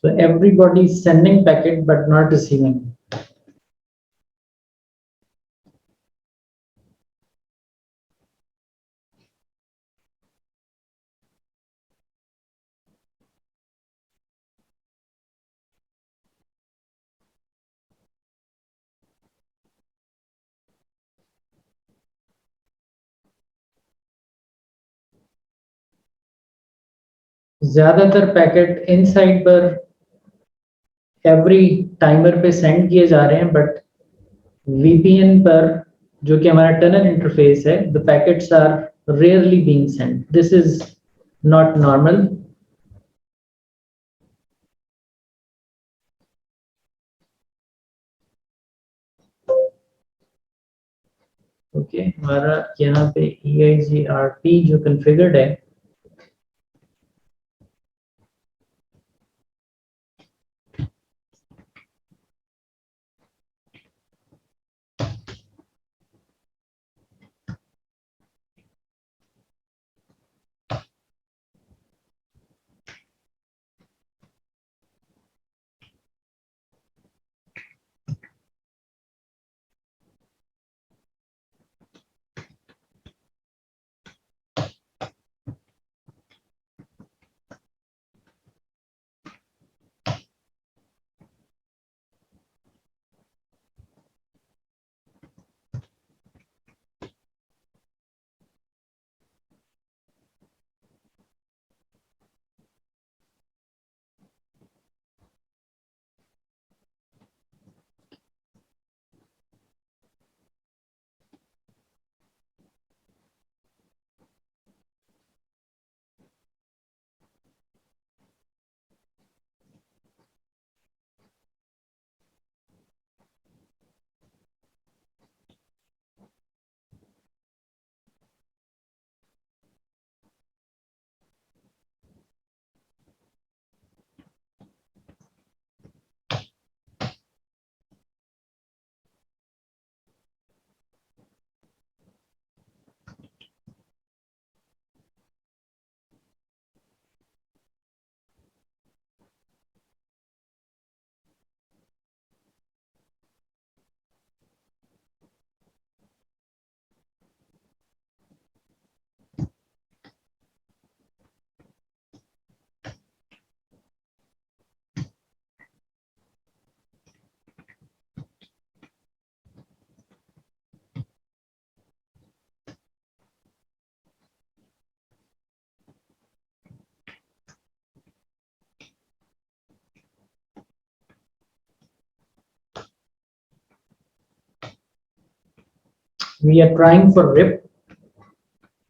So everybody is sending packet but not receiving. ज्यादातर पैकेट इन साइड पर एवरी टाइमर पे सेंड किए जा रहे हैं, बट वीपीएन पर जो कि हमारा टनल इंटरफेस है, the packets are rarely being sent. This is not normal. Okay, हमारा यहाँ पे EIGRP जो कॉन्फ़िगर्ड है, we are trying for RIP,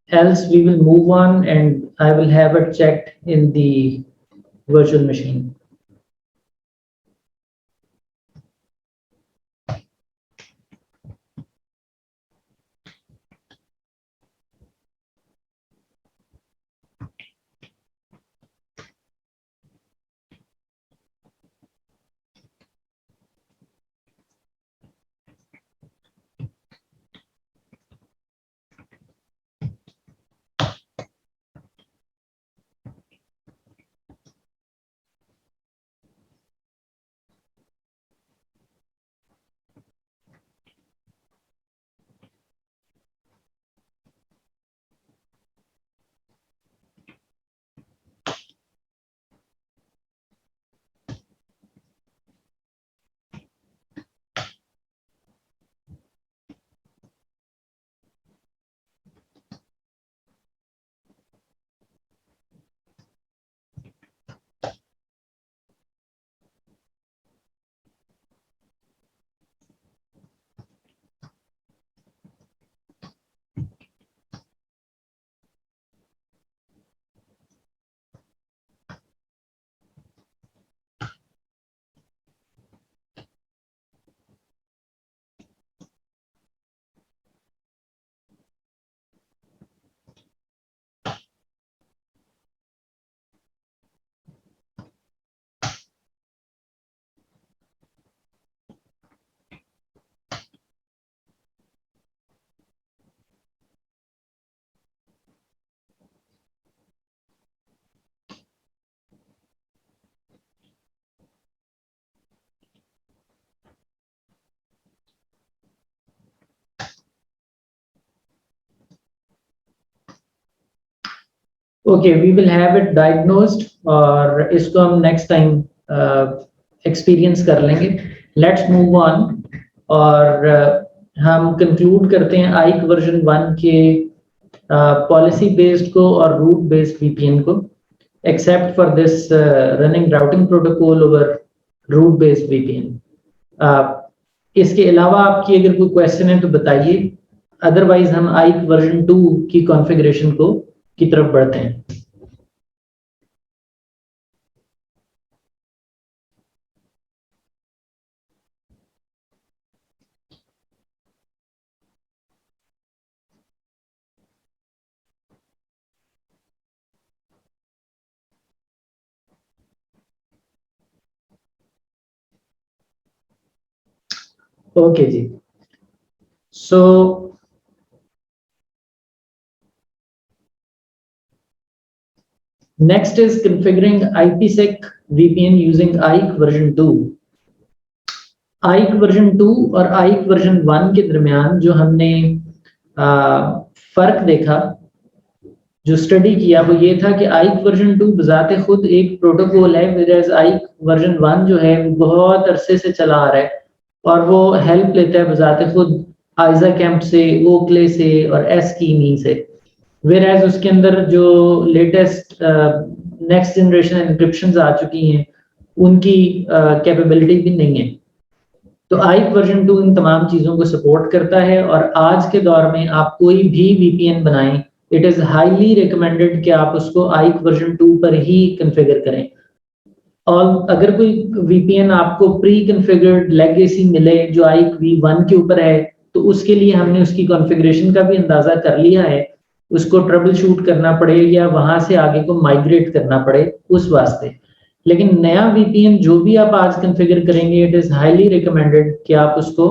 else we will move on and I will have it checked in the virtual machine. Okay, we will have it diagnosed और इसको हम नेक्स्ट टाइम एक्सपीरियंस कर लेंगे। लेट्स मूव ऑन और हम कंक्लूड करते हैं आइक वर्जन 1 के पॉलिसी बेस्ड को और रूट बेस्ड वीपीएन को, except for this running routing protocol over route based VPN. इसके अलावा आपकी अगर कोई क्वेश्चन है तो बताइए, अदरवाइज हम आइक वर्जन 2 की कॉन्फ़िगरेशन को की तरफ बढ़ते हैं। ओके जी, so next is configuring IPsec VPN using AIK version 2। AIK version 2 और AIK version 1 के दरमियान जो हमने फर्क देखा, जो स्टडी किया, वो ये था कि AIK version 2 बजाते खुद एक प्रोटोकॉल है, whereas AIK version 1 जो है वो बहुत अरसे से चला आ रहा है और वो हेल्प लेता है बजाते खुद ISACamp से, ओकले से और एसकीमी से। Whereas उसके अंदर जो लेटेस्ट नेक्स्ट जनरेशन एन्क्रिप्शंस आ चुकी हैं उनकी कैपेबिलिटी भी नहीं है। तो AIK वर्जन 2 इन तमाम चीज़ों को सपोर्ट करता है और आज के दौर में आप कोई भी VPN बनाएं, इट इज़ हाईली रिकमेंडेड कि आप उसको AIK वर्जन 2 पर ही कॉन्फ़िगर करें। और अगर कोई VPN आपको प्री कॉन्फ़िगर्ड लेगेसी मिले जो AIK v1 के ऊपर है, तो उसके लिए हमने उसकी कॉन्फ़िगरेशन का भी अंदाज़ा कर लिया है, उसको ट्रबल शूट करना पड़े या वहां से आगे को माइग्रेट करना पड़े उस वास्ते। लेकिन नया VPN जो भी आप आज कॉन्फ़िगर करेंगे, इट इज़ हाईली रिकमेंडेड कि आप उसको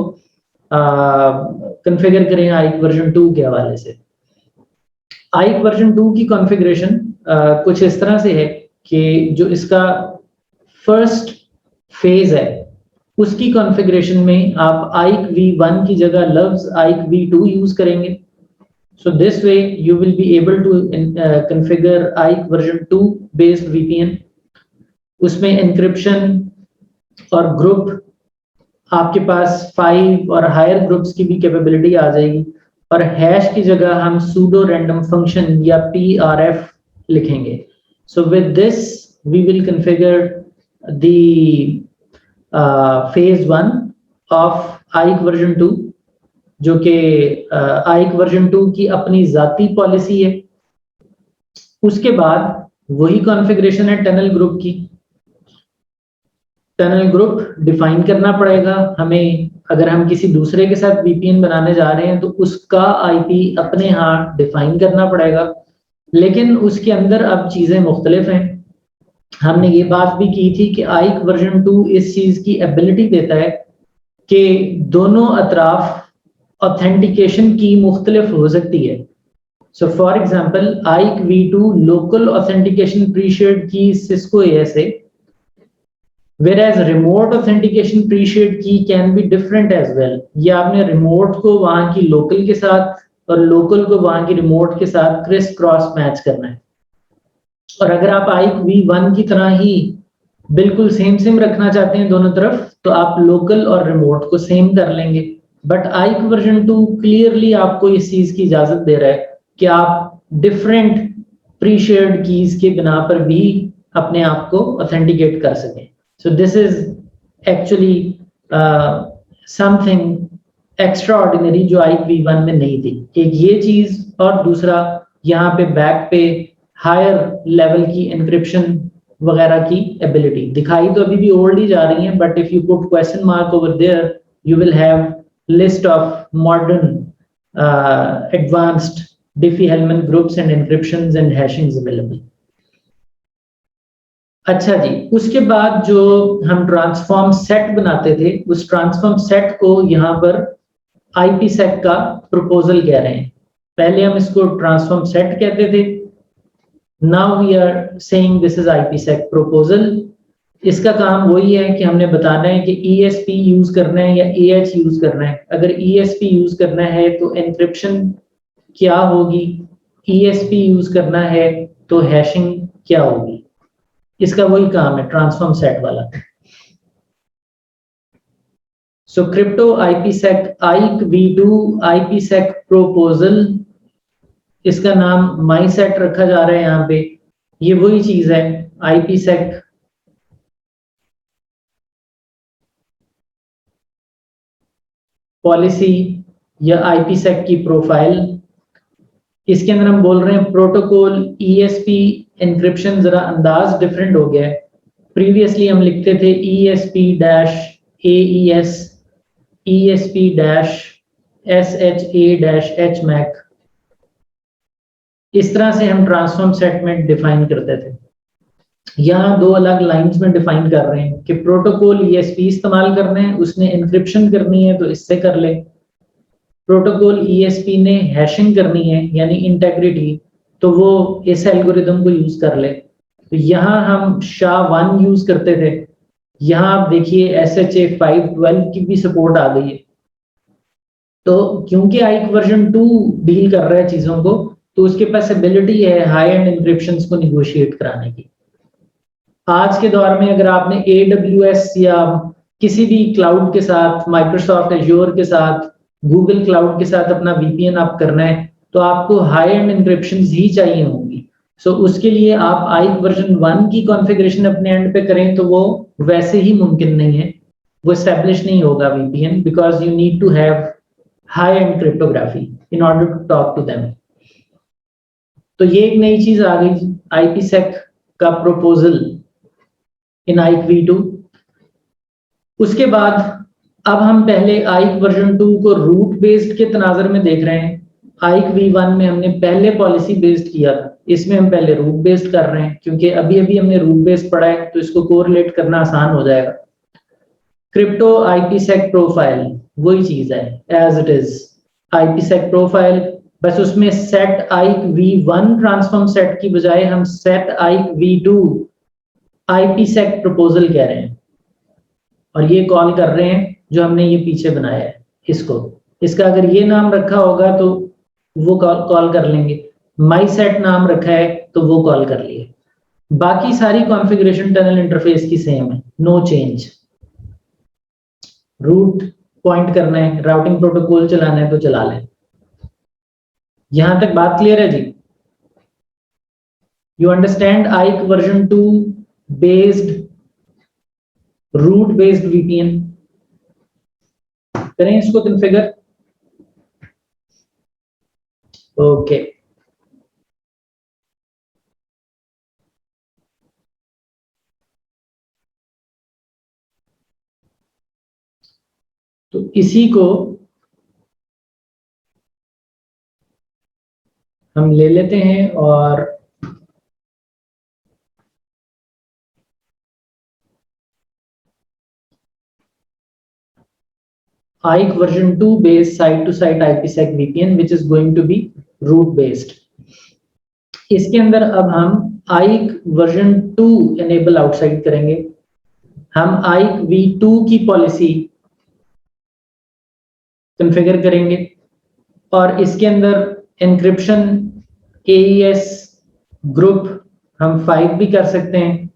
कॉन्फ़िगर करें AIK वर्जन 2 के हवाले से। AIK वर्जन 2 की कॉन्फ़िगरेशन कुछ इस तरह से है कि जो इसका फर्स्ट फेज है उसकी कॉन्फ़िगरेशन में आप AIK v1 की जगह लफ्ज AIK v2 यूज करेंगे। So this way you will be able to configure AIK version 2 based VPN। उसमें encryption और ग्रुप आपके पास 5 और हायर ग्रुप्स की भी कैपेबिलिटी आ जाएगी और हैश की जगह हम सूडो रैंडम फंक्शन या PRF लिखेंगे। So with this we will configure the phase 1 of AIK version 2, जो कि AIK वर्जन 2 की अपनी जाती पॉलिसी है। उसके बाद वही कॉन्फ़िगरेशन है टनल ग्रुप की। टनल ग्रुप डिफाइन करना पड़ेगा हमें, अगर हम किसी दूसरे के साथ VPN बनाने जा रहे हैं तो उसका IP अपने यहाँ डिफाइन करना पड़ेगा। लेकिन उसके अंदर अब चीज़ें मुख्तलिफ हैं। हमने ये बात भी की थी कि AIK वर्जन 2 इस चीज़ की एबिलिटी देता है कि दोनों अतराफ ऑथेंटिकेशन की मुख्तलिफ हो सकती है। So for example AIK v2 local authentication preshared key Cisco ASA, whereas remote authentication pre-shared key can be different as well। ये आपने रिमोट को वहां की लोकल के साथ और लोकल को वहां की रिमोट के साथ क्रिस क्रॉस मैच करना है। और अगर आप AIK v1 की तरह ही बिल्कुल सेम रखना चाहते हैं दोनों तरफ, तो आप लोकल और रिमोट को सेम कर लेंगे। बट AIK वर्जन 2 क्लियरली आपको इस चीज की इजाजत दे रहा है कि आप डिफरेंट प्री-शेयर्ड कीज के बिना पर भी अपने आप को ऑथेंटिकेट कर सकें। So this is actually something extraordinary जो AIK v1 में नहीं थी। एक ये चीज और दूसरा यहाँ पे बैक पे हायर लेवल की एनक्रिप्शन वगैरह की एबिलिटी दिखाई तो अभी भी ओल्ड ही जा रही है, but if you put question mark over there you will have list of modern advanced Diffie-Hellman groups and encryptions and hashings available. अच्छा जी, उसके बाद जो हम ट्रांसफॉर्म सेट बनाते थे, उस ट्रांसफॉर्म सेट को यहाँ पर IPsec का प्रपोजल कह रहे हैं। पहले हम इसको ट्रांसफॉर्म सेट कहते थे, now we are saying this is IPsec proposal. इसका काम वही है कि हमने बताना है कि ESP यूज करना है या AH यूज करना है। अगर ESP यूज करना है तो एनक्रिप्शन क्या होगी, ESP यूज करना है तो हैशिंग क्या होगी? इसका वही काम है ट्रांसफॉर्म सेट वाला। सो क्रिप्टो IPsec आइक V2 IPsec प्रोपोजल, इसका नाम माई सेट रखा जा रहा है यहाँ पे। ये वही चीज है IPsec पॉलिसी या IPsec की प्रोफाइल। इसके अंदर हम बोल रहे हैं प्रोटोकॉल ESP एन्क्रिप्शन, जरा अंदाज डिफरेंट हो गया है। प्रीवियसली हम लिखते थे ESP-AES, ESP-SHA-HMAC, इस तरह से हम ट्रांसफॉर्म सेट में डिफाइन करते थे। यहाँ दो अलग लाइंस में डिफाइन कर रहे हैं कि प्रोटोकॉल ESP इस्तेमाल करना है, उसने एन्क्रिप्शन करनी है तो इससे कर ले। प्रोटोकॉल ESP ने हैशिंग करनी है यानी इंटेग्रिटी, तो वो इस एल्गोरिदम को यूज कर ले। तो यहाँ हम SHA-1 यूज करते थे, यहाँ आप देखिए SHA-512 की भी सपोर्ट आ गई है। तो क्योंकि आइक वर्जन 2 डील कर रहा है चीजों को, तो उसके पास एबिलिटी है हाई एंड इंक्रिप्शंस को निगोशिएट कराने की। आज के दौर में अगर आपने AWS या किसी भी क्लाउड के साथ, माइक्रोसॉफ्ट एज्योर के साथ, गूगल क्लाउड के साथ अपना VPN आप करना है, तो आपको हाई एंड इंक्रिप्शन ही चाहिए होंगी। सो उसके लिए आप आइक वर्जन 1 की कॉन्फ़िगरेशन अपने एंड पे करें तो वो वैसे ही मुमकिन नहीं है, वो एस्टेब्लिश नहीं होगा VPN, because you need to have high end cryptography in order to talk to them. तो ये एक नई चीज आ गई IPsec का प्रपोजल इन आइक V2। उसके बाद अब हम पहले आइक वर्जन 2 को रूट बेस्ड के तनाजर में देख रहे हैं। आइक V1 में हमने पहले पॉलिसी बेस्ड किया था, इसमें हम पहले रूट बेस्ड कर रहे हैं क्योंकि अभी अभी हमने रूट बेस्ड पढ़ा है तो इसको कोरिलेट करना आसान हो जाएगा। क्रिप्टो IPsec प्रोफाइल वही चीज है as it is IPsec profile, बस उसमें सेट आइक V1 ट्रांसफॉर्म सेट की बजाय हम सेट आइक V2 IPsec प्रपोजल कह रहे हैं और ये कॉल कर रहे हैं जो हमने ये पीछे बनाया है इसको। इसका अगर ये नाम रखा होगा तो वो कॉल कर लेंगे, माई सेट नाम रखा है तो वो कॉल कर लिए। बाकी सारी कॉन्फ़िगरेशन टनल इंटरफेस की सेम है, नो चेंज। रूट पॉइंट करना है, राउटिंग प्रोटोकॉल चलाना है तो चला लें। यहां तक बात क्लियर है जी? You understand IKE version 2 based route based VPN। करें इसको कॉन्फ़िगर। ओके तो इसी को हम ले लेते हैं और IKE version 2 based site to site IPsec VPN which is going to be root based। इसके अंदर अब हम आइक वर्जन 2 एनेबल आउटसाइड करेंगे। हम आइक V2 की पॉलिसी कॉन्फ़िगर करेंगे और इसके अंदर एन्क्रिप्शन AES ग्रुप हम 5 भी कर सकते हैं,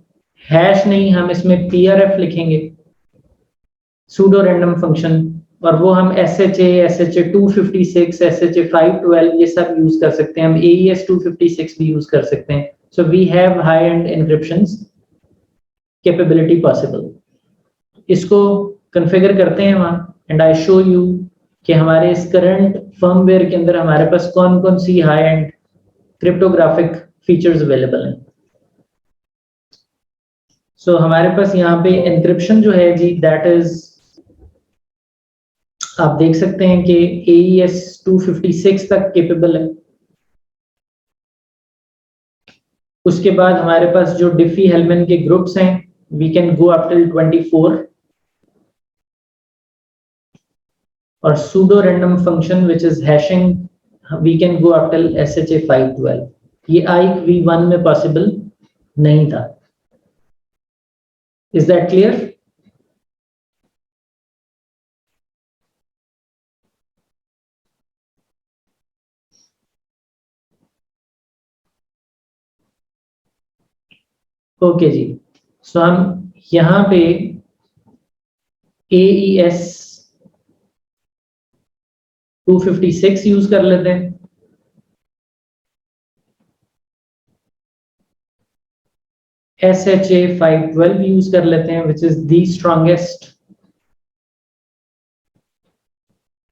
हैश नहीं, हम इसमें PRF लिखेंगे, सूडो रैंडम फंक्शन, और वो हम SHA, SHA-256, SHA-512 ये सब यूज कर सकते हैं, हम AES-256 भी यूज कर सकते हैं। So we have high end encryptions capability possible. इसको कॉन्फ़िगर करते हैं वहां एंड आई शो यू कि हमारे इस करंट फर्मवेयर के अंदर हमारे पास कौन कौन सी high end cryptographic features available हैं। सो हमारे पास यहाँ पे एन्क्रिप्शन जो है जी दैट इज, आप देख सकते हैं कि AES-256 तक केपेबल है। उसके बाद हमारे पास जो डिफी-हेलमैन के ग्रुप्स हैं we can go up till 24, और pseudo random function which is hashing we can go up till SHA-512। ये आइक V1 में पॉसिबल नहीं था। Is that clear? ओके जी, सो हम यहाँ पे AES 256 यूज कर लेते हैं। SHA 512 यूज कर लेते हैं, which is the strongest.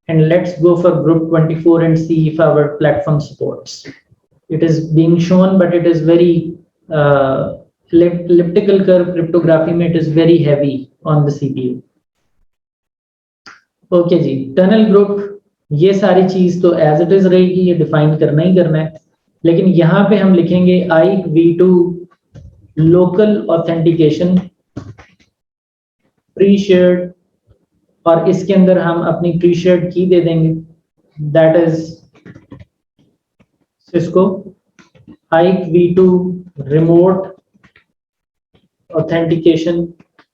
And let's go for group 24 and see if our platform supports. It is being shown, but it is very elliptical curve cryptography में it is very heavy on the CPU. Okay जी, टनल ग्रुप ये सारी चीज तो एज इट इज रहेगी, ये डिफाइन करना ही करना है, लेकिन यहाँ पे हम लिखेंगे IKE v2 local authentication pre shared, और इसके अंदर हम अपनी प्री शेयर्ड की दे देंगे, that is Cisco IKE v2 remote authentication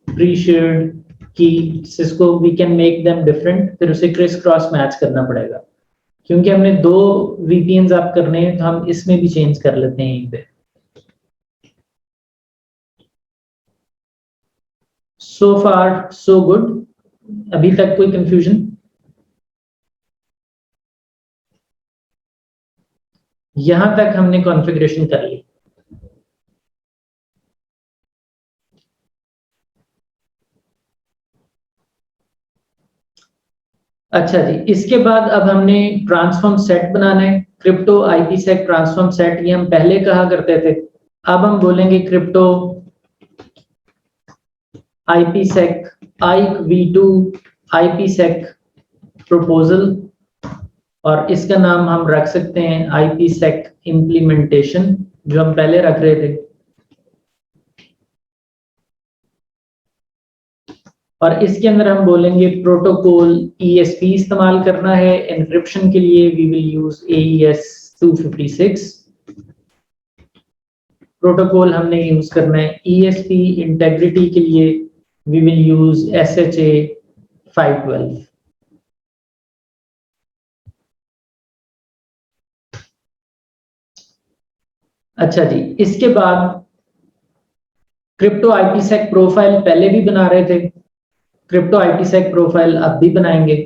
pre shared key Cisco. We can make them different, फिर उसे क्रिस क्रॉस मैच करना पड़ेगा, क्योंकि हमने 2 VPNs आप करने हैं तो हम इसमें भी चेंज कर लेते हैं यहीं पे। सो फार सो गुड, अभी तक कोई कंफ्यूजन? यहां तक हमने कॉन्फ़िगरेशन कर ली। अच्छा जी, इसके बाद अब हमने ट्रांसफॉर्म सेट बनाना है, क्रिप्टो IPsec ट्रांसफॉर्म सेट, ये हम पहले कहा करते थे, अब हम बोलेंगे crypto IPsec IKE v2 IPsec proposal, और इसका नाम हम रख सकते हैं IPsec इम्प्लीमेंटेशन, जो हम पहले रख रहे थे। और इसके अंदर हम बोलेंगे प्रोटोकॉल ESP इस्तेमाल करना है, एन्क्रिप्शन के लिए we will use AES 256। Protocol हमने यूज करना है ESP, इंटेग्रिटी के लिए वी विल यूज SHA 512। अच्छा जी, इसके बाद क्रिप्टो IPsec प्रोफाइल पहले भी बना रहे थे, क्रिप्टो IPsec प्रोफाइल अब भी बनाएंगे,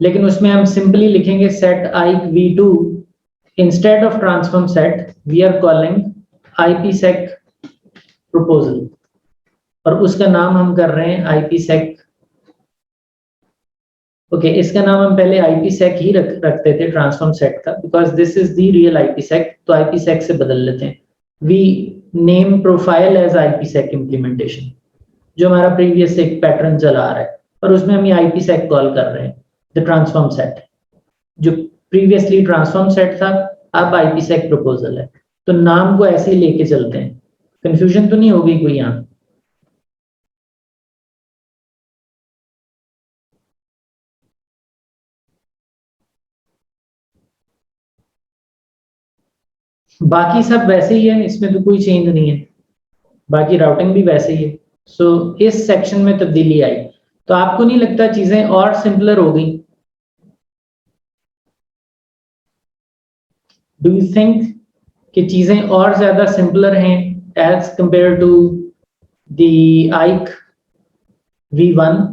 लेकिन उसमें हम सिंपली लिखेंगे set IKE v2 instead of transform set we are calling IPsec proposal, और उसका नाम हम कर रहे हैं IPsec। ओके, इसका नाम हम पहले IPsec ही रखते थे ट्रांसफॉर्म सेट का, because this is the real IPsec, तो IPsec से बदल लेते हैं। We name profile as IPsec implementation, जो हमारा प्रीवियस एक पैटर्न चला आ रहा है, और उसमें हम ये IPsec कॉल कर रहे हैं द ट्रांसफॉर्म सेट। जो प्रीवियसली ट्रांसफॉर्म सेट था, अब IPsec प्रपोजल है, तो नाम को ऐसे ही लेके चलते हैं। कंफ्यूजन तो नहीं होगी कोई यहाँ? बाकी सब वैसे ही है, इसमें तो कोई चेंज नहीं है, बाकी राउटिंग भी वैसे ही है। सो इस सेक्शन में तब्दीली आई, तो आपको नहीं लगता चीजें और सिंपलर हो गई? डू यू थिंक कि चीजें और ज्यादा सिंपलर हैं as compare to the IKE v1?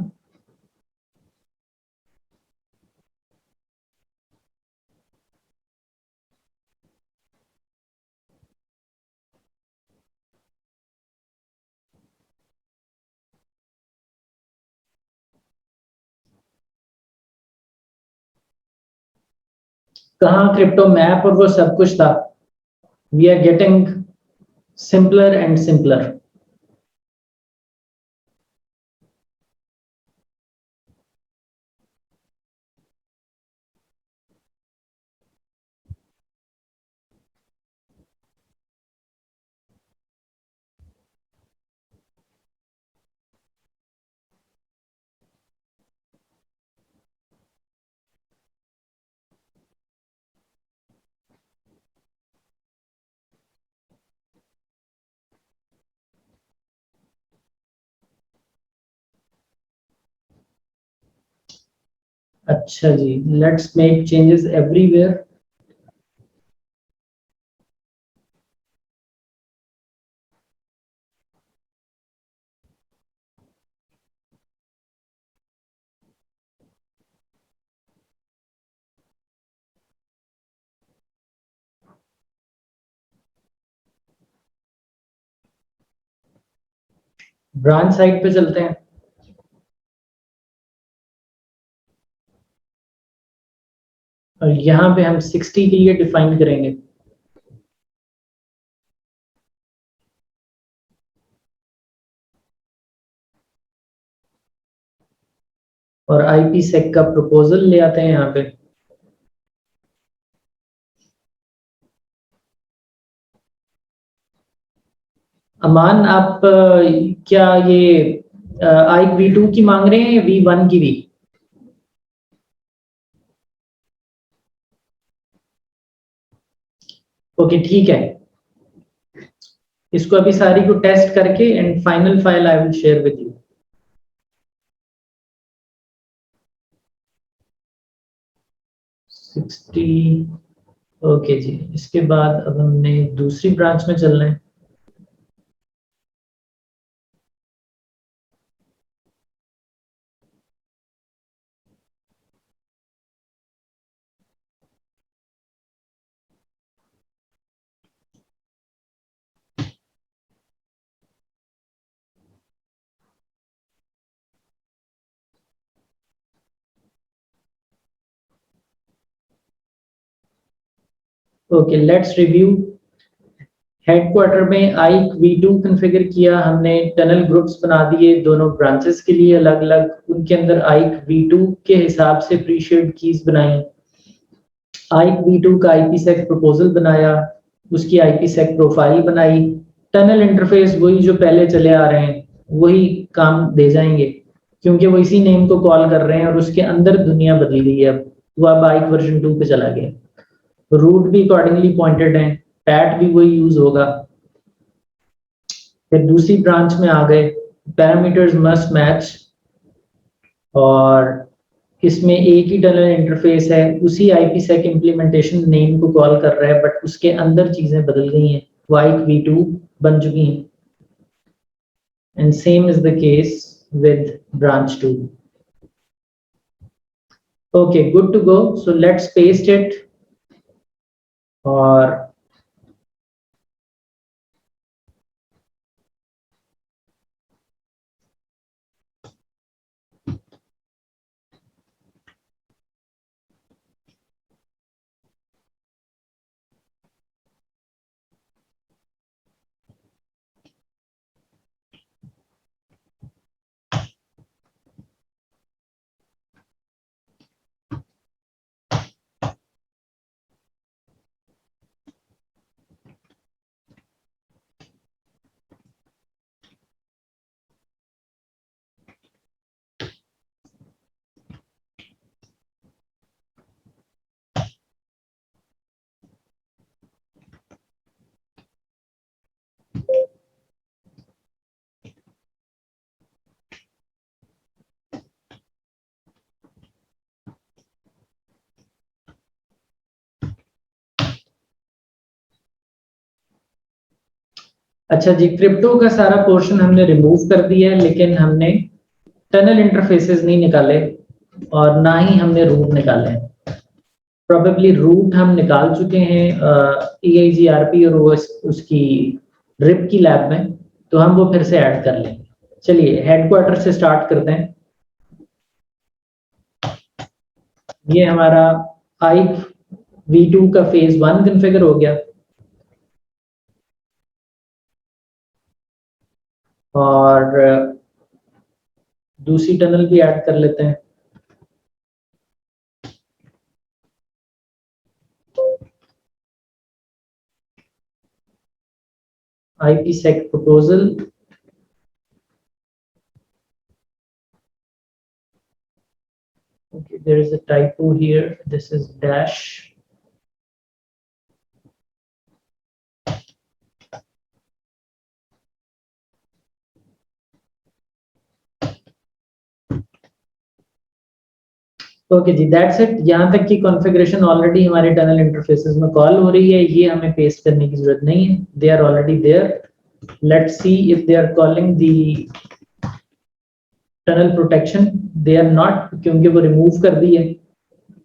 कहाँ क्रिप्टो मैप और वो सब कुछ था, we are getting simpler and simpler. अच्छा जी, let's make changes everywhere. Branch side पे चलते हैं। और यहाँ पे हम 60 के लिए डिफाइन करेंगे। और IPsec का प्रपोजल ले आते हैं यहाँ पे। अमान, आप क्या ये IK V2 की मांग रहे हैं या V1 की भी? ओके, ठीक है। इसको अभी सारी को टेस्ट करके and final file I will share with you. Okay जी, इसके बाद अब हमने दूसरी ब्रांच में चलना है। Okay, let's review. हेडक्वार्टर में IK V2 कॉन्फ़िगर किया हमने, टनल ग्रुप्स बना दिए दोनों ब्रांचेस के लिए अलग अलग, उनके अंदर IK V2 के हिसाब से प्रीशेड कीज बनाई। IK V2 का IPsec प्रपोजल बनाया, उसकी IPsec प्रोफाइल बनाई। टनल इंटरफेस वही जो पहले चले आ रहे हैं वही काम दे जाएंगे, क्योंकि वो इसी नेम को कॉल कर रहे हैं और उसके अंदर दुनिया बदल गई है। अब वो अब IK वर्जन 2 पे चला गया। रूट भी अकॉर्डिंगली पॉइंटेड है, पैट भी वही यूज होगा। फिर दूसरी ब्रांच में आ गए, पैरामीटर्स मस्ट मैच, और इसमें एक ही टनल इंटरफेस है, उसी IPsec इम्प्लीमेंटेशन नेम को कॉल कर रहा है, बट उसके अंदर चीजें बदल गई हैं, वो IK V2 बन चुकी हैं। And same is the case with branch 2। Okay, good to go. So let's paste it. और अच्छा जी, क्रिप्टो का सारा पोर्शन हमने रिमूव कर दिया है, लेकिन हमने टनल इंटरफेसेस नहीं निकाले और ना ही हमने रूट निकाले। प्रोबेबली रूट हम निकाल चुके हैं EIGRP और उसकी रिप की लैब में, तो हम वो फिर से ऐड कर लेंगे। चलिए हेडक्वार्टर से स्टार्ट करते हैं। ये हमारा IK V2 का फेज 1 कॉन्फ़िगर हो गया, और दूसरी टनल भी ऐड कर लेते हैं। IPsec proposal, okay, there is a typo here, this is dash, okay जी, दैट्स इट। यहाँ तक की कॉन्फ़िगरेशन ऑलरेडी हमारे टनल इंटरफेसेस में कॉल हो रही है, ये हमें पेस्ट करने की जरूरत नहीं है, they are already there. Let's see if they are calling the tunnel protection. They are not, क्योंकि वो रिमूव कर दी है।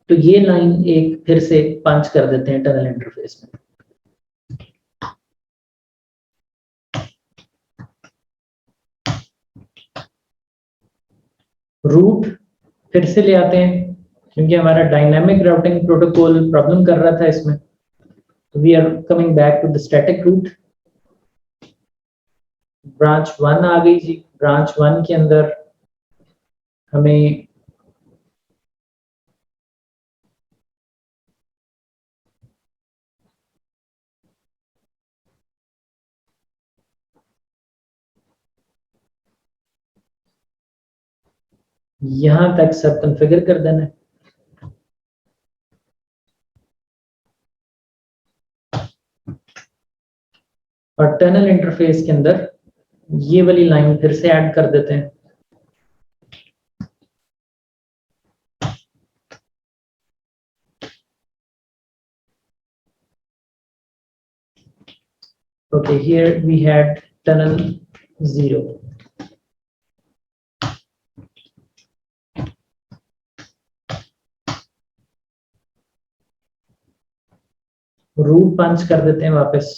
तो ये लाइन एक फिर से पंच कर देते हैं टनल इंटरफेस में। रूट फिर से ले आते हैं क्योंकि हमारा डायनामिक राउटिंग प्रोटोकॉल प्रॉब्लम कर रहा था इसमें, तो we are coming back to the static route. Branch 1 आ गई जी। ब्रांच 1 के अंदर हमें यहां तक सब कॉन्फ़िगर कर देना है। और टनल इंटरफेस के अंदर ये वाली लाइन फिर से ऐड कर देते हैं। Okay, here we had tunnel 0. Root पंच कर देते हैं वापस।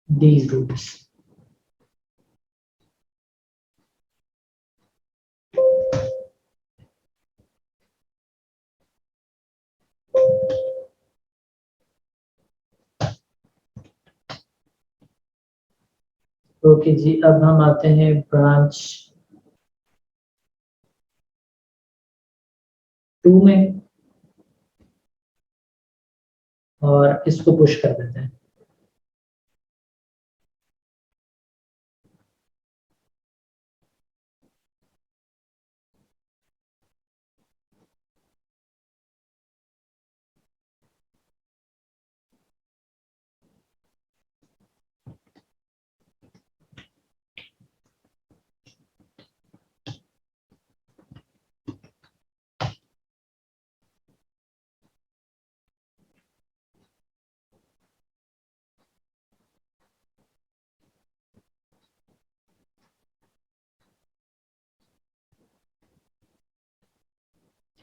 These routes. ओके जी, अब हम आते हैं ब्रांच 2 में और इसको पुश कर देते हैं।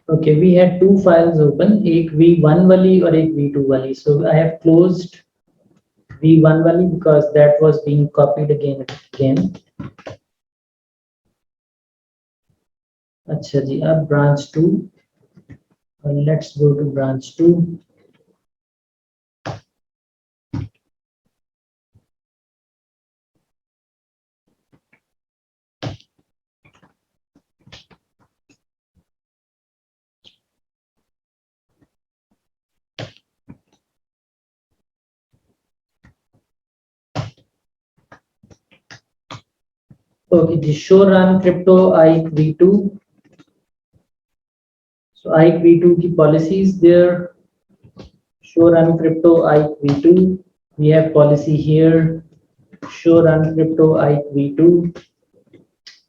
Okay, we had two files open, एक v1 वाली और एक v2 वाली. So I have closed v1 वाली because that was being copied again and again. अच्छा जी, अब branch 2 और let's go to branch 2. Okay, the show run crypto IKE v2. So IKE v2 की policies there. Show run crypto IKE v2. We have policy here. Show run crypto IKE v2.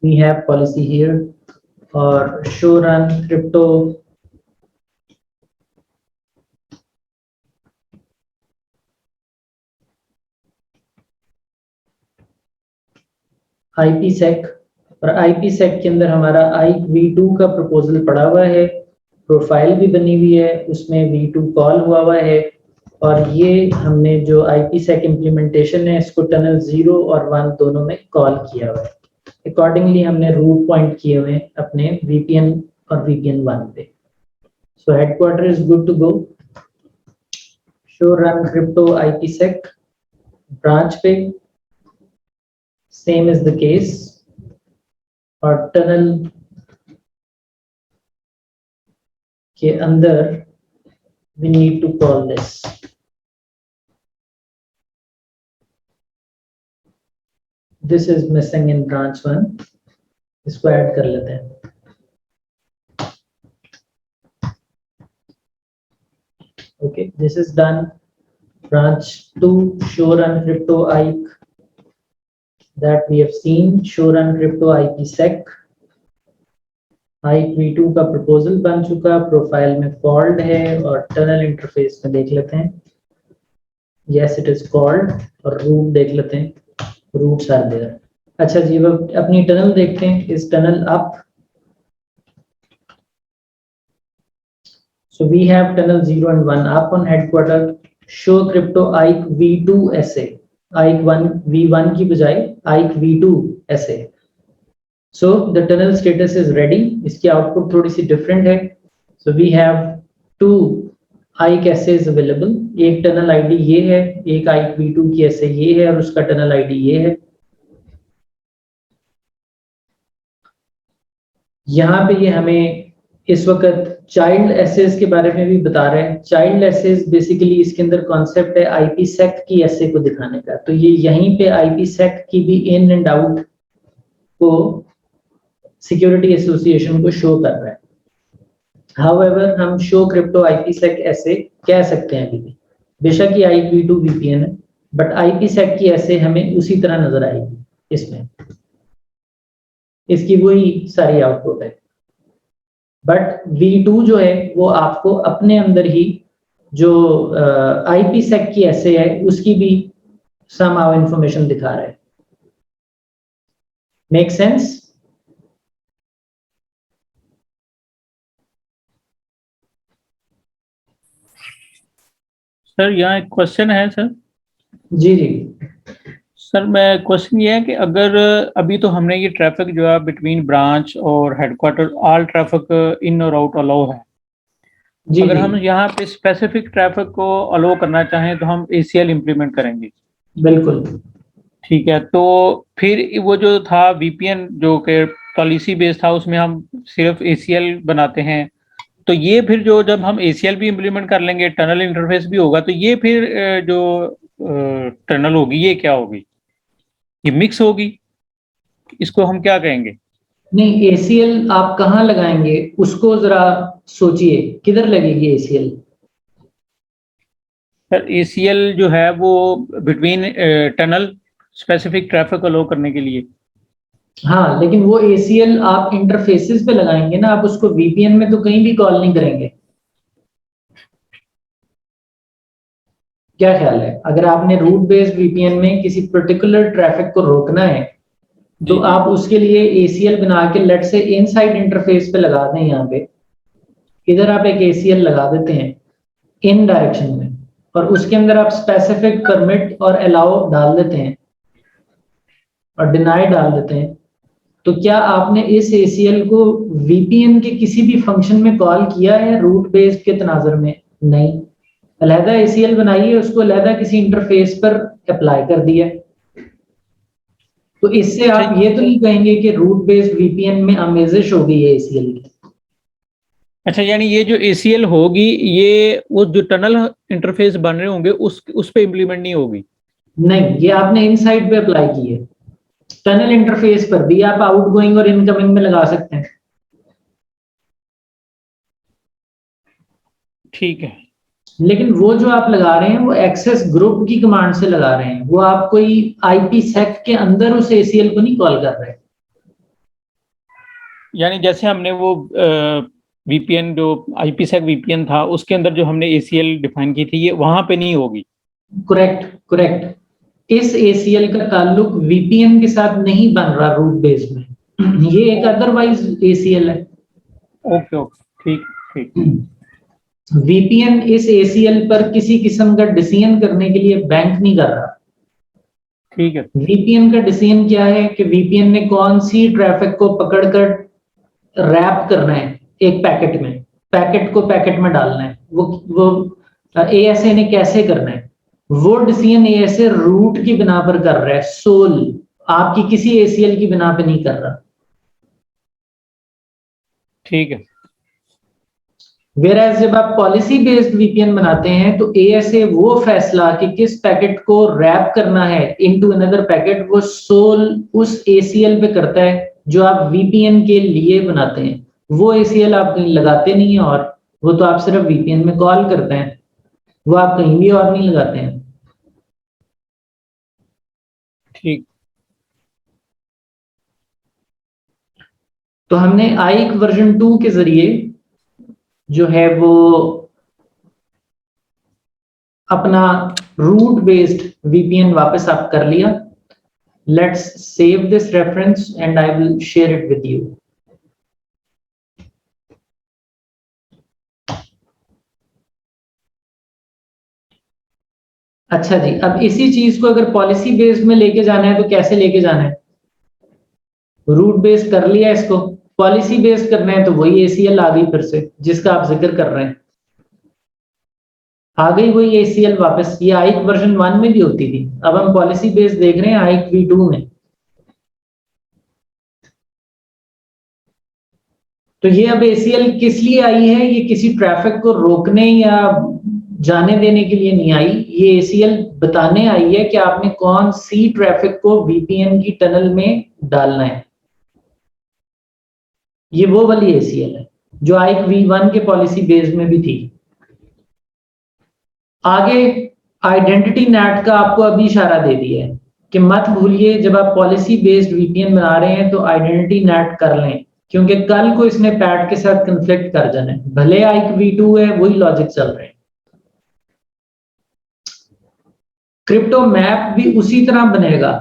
We have policy here. और show run crypto IPsec, और IPsec के अंदर हमारा IKE v2 का प्रपोजल पड़ा हुआ है, प्रोफाइल भी बनी हुई है, उसमें v2 कॉल हुआ है और ये हमने जो IPsec इम्प्लीमेंटेशन है इसको टनल 0 और 1 दोनों में कॉल किया हुआ है। अकॉर्डिंगली हमने रूट पॉइंट किए हुए हैं अपने VPN और VPN 1 पे। So headquarter is good to go. Show run crypto IPsec branch पे सेम इज द केस, और टनल के अंदर we need to call this. This is missing in branch 1. इसको ऐड कर लेते हैं। Okay, this is done. Branch 2 show run crypto IKE that we have seen. Show run crypto IPsec. IKE v2 का प्रपोजल बन चुका, प्रोफाइल में कॉल्ड है और टनल इंटरफेस में देख लेते हैं। Yes, it is called। और रूट देख लेते हैं, रूट्स आर देयर। अच्छा जी, अब अपनी टनल देखते हैं। इस tunnel up, So we have tunnel 0 and 1 up on headquarter. Show crypto IKE V2 SA. IKE 1 V1 की बजाय IKE V2 SA. So the tunnel status is ready. इसकी output थोड़ी सी different है. So we have two IKE SAs available. एक tunnel ID ये है, एक IKE V2 की SA ये है और उसका tunnel ID ये है. यहाँ पे ये हमें इस वक्त चाइल्ड एसेस के बारे में भी बता रहे हैं. चाइल्ड एसेस बेसिकली इसके अंदर कॉन्सेप्ट है IPsec की एसे को दिखाने का. तो ये यहीं पे IPsec की भी इन एंड आउट को सिक्योरिटी एसोसिएशन को शो कर रहा है. हाउएवर हम शो क्रिप्टो IPsec ऐसे कह सकते हैं अभी भी, बेशक ये IKE V2 VPN है, बट IPsec की ऐसे हमें उसी तरह नजर आएगी. इसमें इसकी वही सारी आउटपुट है, बट V2 जो है वो आपको अपने अंदर ही जो IPsec की ऐसे है उसकी भी somehow इंफॉर्मेशन दिखा रहा है. Make sense? सर यहाँ एक क्वेश्चन है सर. जी जी सर मैं क्वेश्चन ये है कि अगर अभी तो हमने ये ट्रैफिक जो है बिटवीन ब्रांच और हेडक्वार्टर ऑल ट्रैफिक इन और आउट अलाउ है. जी अगर जी. हम यहाँ पे स्पेसिफिक ट्रैफिक को अलाउ करना चाहें तो हम ACL इम्प्लीमेंट करेंगे. बिल्कुल ठीक है, तो फिर वो जो था VPN जो कि पॉलिसी बेस्ड था उसमें हम सिर्फ ACL बनाते हैं. तो ये फिर जो जब हम ACL भी इम्प्लीमेंट कर लेंगे, टनल इंटरफेस भी होगा, तो ये फिर जो टनल होगी ये क्या होगी? ये मिक्स होगी, इसको हम क्या कहेंगे? नहीं, ACL आप कहाँ लगाएंगे उसको जरा सोचिए, किधर लगेगी ACL? सर ACL जो है वो between tunnel specific traffic allow करने के लिए. हाँ, लेकिन वो ACL आप इंटरफेसेस पे लगाएंगे ना, आप उसको VPN में तो कहीं भी कॉल नहीं करेंगे. क्या ख्याल है? अगर आपने रूट बेस्ड VPN में किसी पर्टिकुलर ट्रैफिक को रोकना है तो आप उसके लिए ACL बना के लेट से इनसाइड इंटरफेस पे लगा दें. यहाँ पे इधर आप एक ACL लगा देते हैं इन डायरेक्शन में, और उसके अंदर आप स्पेसिफिक परमिट और अलाउ डाल देते हैं और डिनाई डाल देते हैं. तो क्या आपने इस ACL को VPN के किसी भी फंक्शन में कॉल किया है रूट बेस्ड के तनाजर में? नहीं. अलहदा ACL बनाइए, उसको अलहदा किसी इंटरफेस पर अप्लाई कर दिया. तो इससे आप ये तो नहीं कहेंगे कि रूट बेस्ड VPN में आमेजिश होगी ये ACL की. अच्छा, यानी ये जो ACL होगी ये वो जो टनल इंटरफेस बन रहे होंगे उस पे इम्प्लीमेंट नहीं होगी? नहीं, ये आपने इनसाइड पे अप्लाई की है. टनल इंटरफेस पर भी आप आउटगोइंग और इनकमिंग में लगा सकते हैं. ठीक है, लेकिन वो जो आप लगा रहे हैं वो एक्सेस ग्रुप की कमांड से लगा रहे हैं, वो आप कोई IPsec के अंदर उस ACL को नहीं कॉल कर रहे. यानी जैसे हमने वो VPN जो IPsec VPN था उसके अंदर जो हमने ACL डिफाइन की थी ये वहां पे नहीं होगी. Correct correct. इस ACL का ताल्लुक VPN के साथ नहीं बन रहा रूट बेस्ड में. ये एक अदरवाइज ACL है. ओके ओके, ठीक ठीक. VPN इस ACL पर किसी किस्म का डिसीजन करने के लिए बैंक नहीं कर रहा. ठीक है. VPN का डिसीजन क्या है कि VPN ने कौन सी ट्रैफिक को पकड़कर रैप करना है एक पैकेट में, पैकेट को पैकेट में डालना है, वो ASA ने कैसे करना है, वो डिसीजन ASA रूट की बिना पर कर रहा है, सोल आपकी किसी ACL की बिना पे नहीं कर रहा. ठीक है. Whereas जब आप पॉलिसी बेस्ड VPN बनाते हैं तो ASA वो फैसला कि किस पैकेट को रैप करना है इनटू अनदर पैकेट, वो सोल उस ACL पे करता है जो आप VPN के लिए बनाते हैं. वो ACL आप कहीं लगाते नहीं है, और वो तो आप सिर्फ VPN में कॉल करते हैं, वो आप कहीं भी और नहीं लगाते हैं. ठीक. तो हमने IKE वर्जन 2 के जरिए जो है वो अपना रूट बेस्ड VPN वापस आप कर लिया. Let's save this reference and I will share it with you. अच्छा जी, अब इसी चीज को अगर पॉलिसी बेस्ड में लेके जाना है तो कैसे लेके जाना है? रूट बेस्ड कर लिया इसको, पॉलिसी बेस्ड करना है तो वही एसीएल आ गई फिर से जिसका आप जिक्र कर रहे हैं, आ गई वही एसीएल वापस। ये आइक वर्जन 1 में भी होती थी, अब हम पॉलिसी बेस्ड देख रहे हैं आइक V2 में। तो ये अब एसीएल किस लिए आई है? ये किसी ट्रैफिक को रोकने या जाने देने के लिए नहीं आई, ये एसीएल बताने आई है कि आपने कौन सी ट्रैफिक को वीपीएन की टनल में डालना है। ये वो वाली एसीएल है जो आइक V1 के पॉलिसी बेस्ड में भी थी। आगे आइडेंटिटी नेट का आपको अभी इशारा दे दिया है कि मत भूलिए जब आप पॉलिसी बेस्ड वीपीएन बना रहे हैं तो आइडेंटिटी नेट कर लें, क्योंकि कल को इसने पैट के साथ कन्फ्लिक्ट कर जाना है। भले आइक V2 है, वही लॉजिक चल रहे हैं। क्रिप्टो मैप भी उसी तरह बनेगा,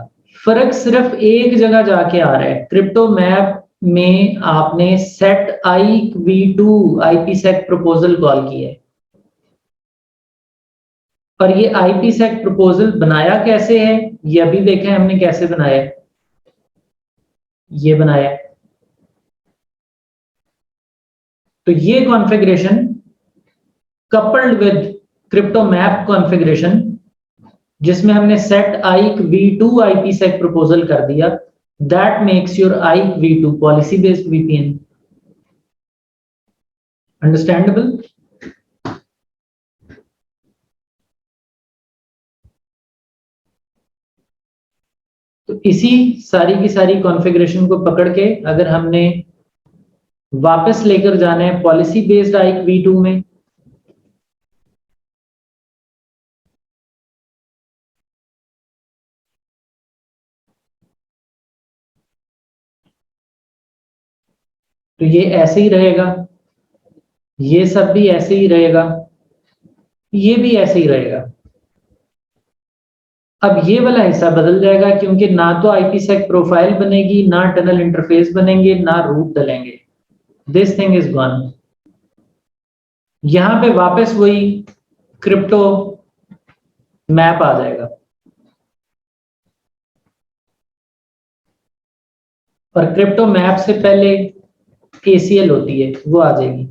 फर्क सिर्फ एक जगह जाके आ रहा है। क्रिप्टो मैप में आपने सेट आइक V2 IPsec प्रपोजल कॉल किया है, और ये IPsec प्रपोजल बनाया कैसे है ये अभी देखें हमने कैसे बनाया है। ये बनाया है, तो ये configuration coupled with crypto map configuration जिसमें हमने सेट आइक V2 IPsec प्रपोजल कर दिया, दैट मेक्स योर आइक V2 policy based VPN। Understandable? तो इसी सारी की सारी कॉन्फ़िगरेशन को पकड़ के अगर हमने वापस लेकर जाना है पॉलिसी बेस्ड आइक V2 में, तो ये ऐसे ही रहेगा, ये सब भी ऐसे ही रहेगा, ये भी ऐसे ही रहेगा। अब ये वाला हिस्सा बदल जाएगा क्योंकि ना तो IPsec प्रोफाइल बनेगी, ना टनल इंटरफेस बनेंगे, ना रूट डलेंगे। This thing is gone. यहां पे वापस वही क्रिप्टो मैप आ जाएगा, और क्रिप्टो मैप से पहले ACL होती है, वो आ जाएगी।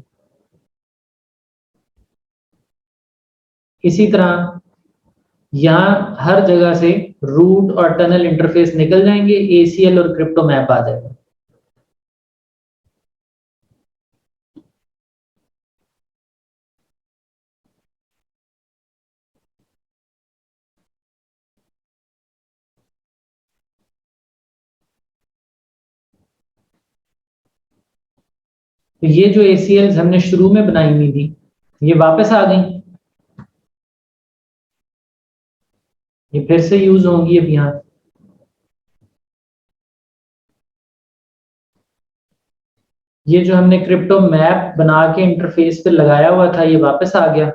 इसी तरह यहां हर जगह से रूट और टनल इंटरफेस निकल जाएंगे, ACL और क्रिप्टो मैप आ जाएगा। तो ये जो ACLs हमने शुरू में बनाई हुई थी ये वापस आ गई, ये फिर से यूज होंगी अब यहाँ। ये जो हमने क्रिप्टो मैप बना के इंटरफेस पे लगाया हुआ था ये वापस आ गया।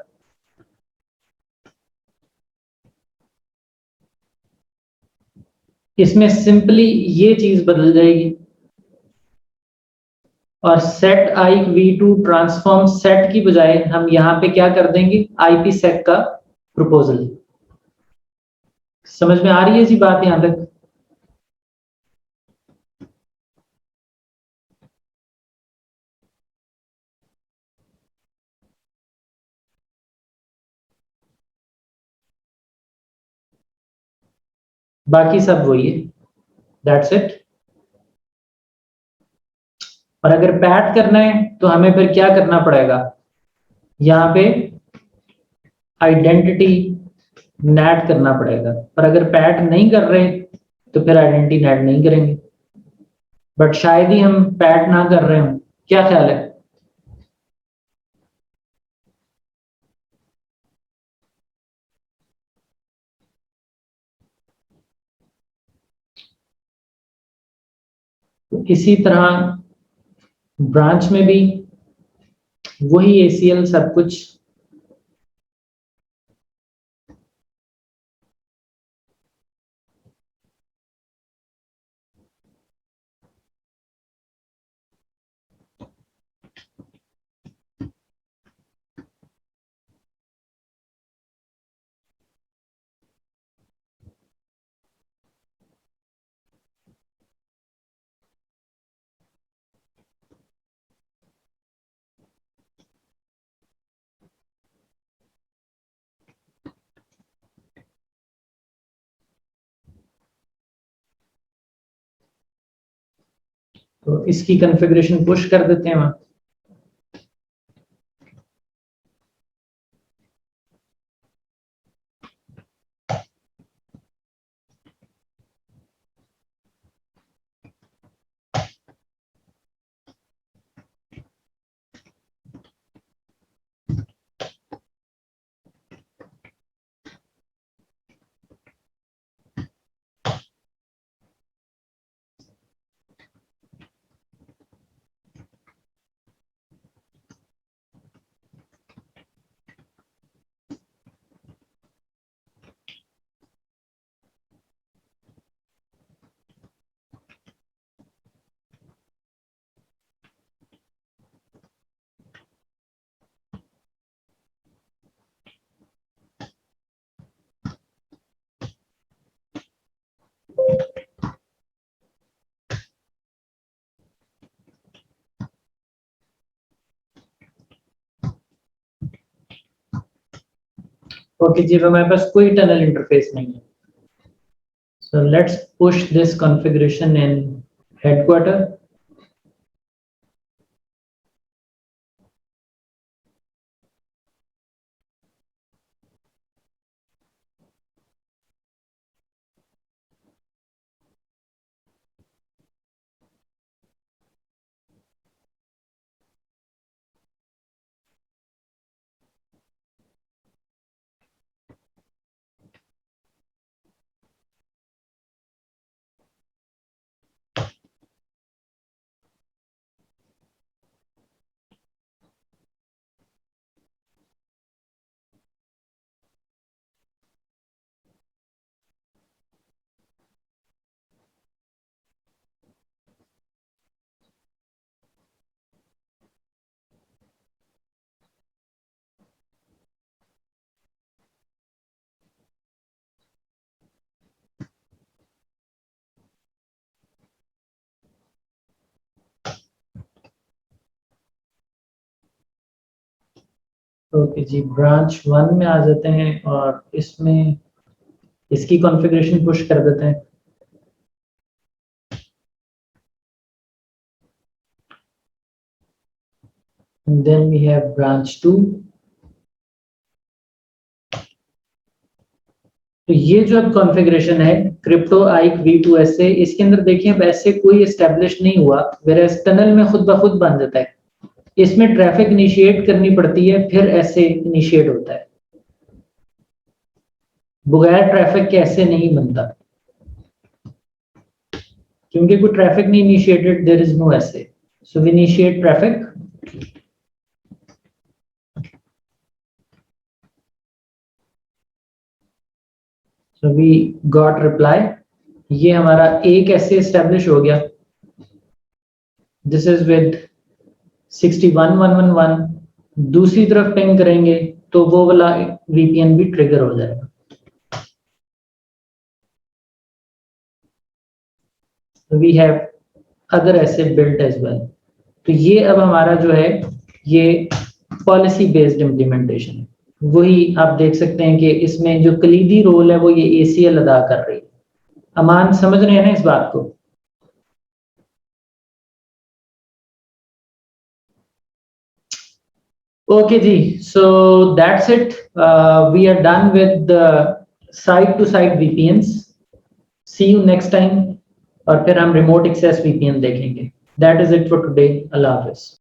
इसमें सिंपली ये चीज बदल जाएगी, और सेट आइक V2 ट्रांसफॉर्म सेट की बजाय हम यहां पे क्या कर देंगे, IPsec का प्रपोजल। समझ में आ रही है जी बात यहां तक? बाकी सब वही है, दैट्स इट। और अगर पैट करना है तो हमें फिर क्या करना पड़ेगा, यहाँ पे आइडेंटिटी नेट करना पड़ेगा। और अगर पैट नहीं कर रहे तो फिर आइडेंटिटी नेट नहीं करेंगे, बट शायद ही हम पैट ना कर रहे हो। क्या ख्याल है? तो इसी तरह ब्रांच में भी वही ACL सब कुछ तो इसकी कॉन्फ़िगरेशन पुश कर देते हैं वहाँ। ओके जी, हमारे पास कोई टनल इंटरफेस नहीं है। So let's push this configuration in headquarter. Okay जी, ब्रांच 1 में आ जाते हैं और इसमें इसकी कॉन्फ़िगरेशन पुश कर देते हैं। And then we have branch 2. तो ये जो अब कॉन्फ़िगरेशन है क्रिप्टो आइक V2SA, इसके अंदर देखिए वैसे कोई एस्टेब्लिश नहीं हुआ, वेरएज़ टनल में खुद ब खुद बन जाता है। इसमें ट्रैफिक इनिशिएट करनी पड़ती है, फिर ऐसे इनिशिएट होता है। बगैर ट्रैफिक के ऐसे नहीं बनता, क्योंकि कोई ट्रैफिक नहीं initiated, there is no SA. So we initiate traffic. So we got reply. ये हमारा एक ऐसे एस्टेब्लिश हो गया। This is with 61111। दूसरी तरफ पिंग करेंगे तो वो वाला वीपीएन भी ट्रिगर हो जाएगा। वी हैव अदर ऐसे बिल्ट एज वेल। तो ये अब हमारा जो है ये पॉलिसी बेस्ड इम्प्लीमेंटेशन है। वही आप देख सकते हैं कि इसमें जो कलीदी रोल है वो ये एसीएल अदा कर रही है। अमान समझ रहे हैं ना इस बात को? Okay ji, so that's it. We are done with the side-to-side VPNs. See you next time. और फिर हम remote access VPN देखेंगे. That is it for today. Allah Hafiz.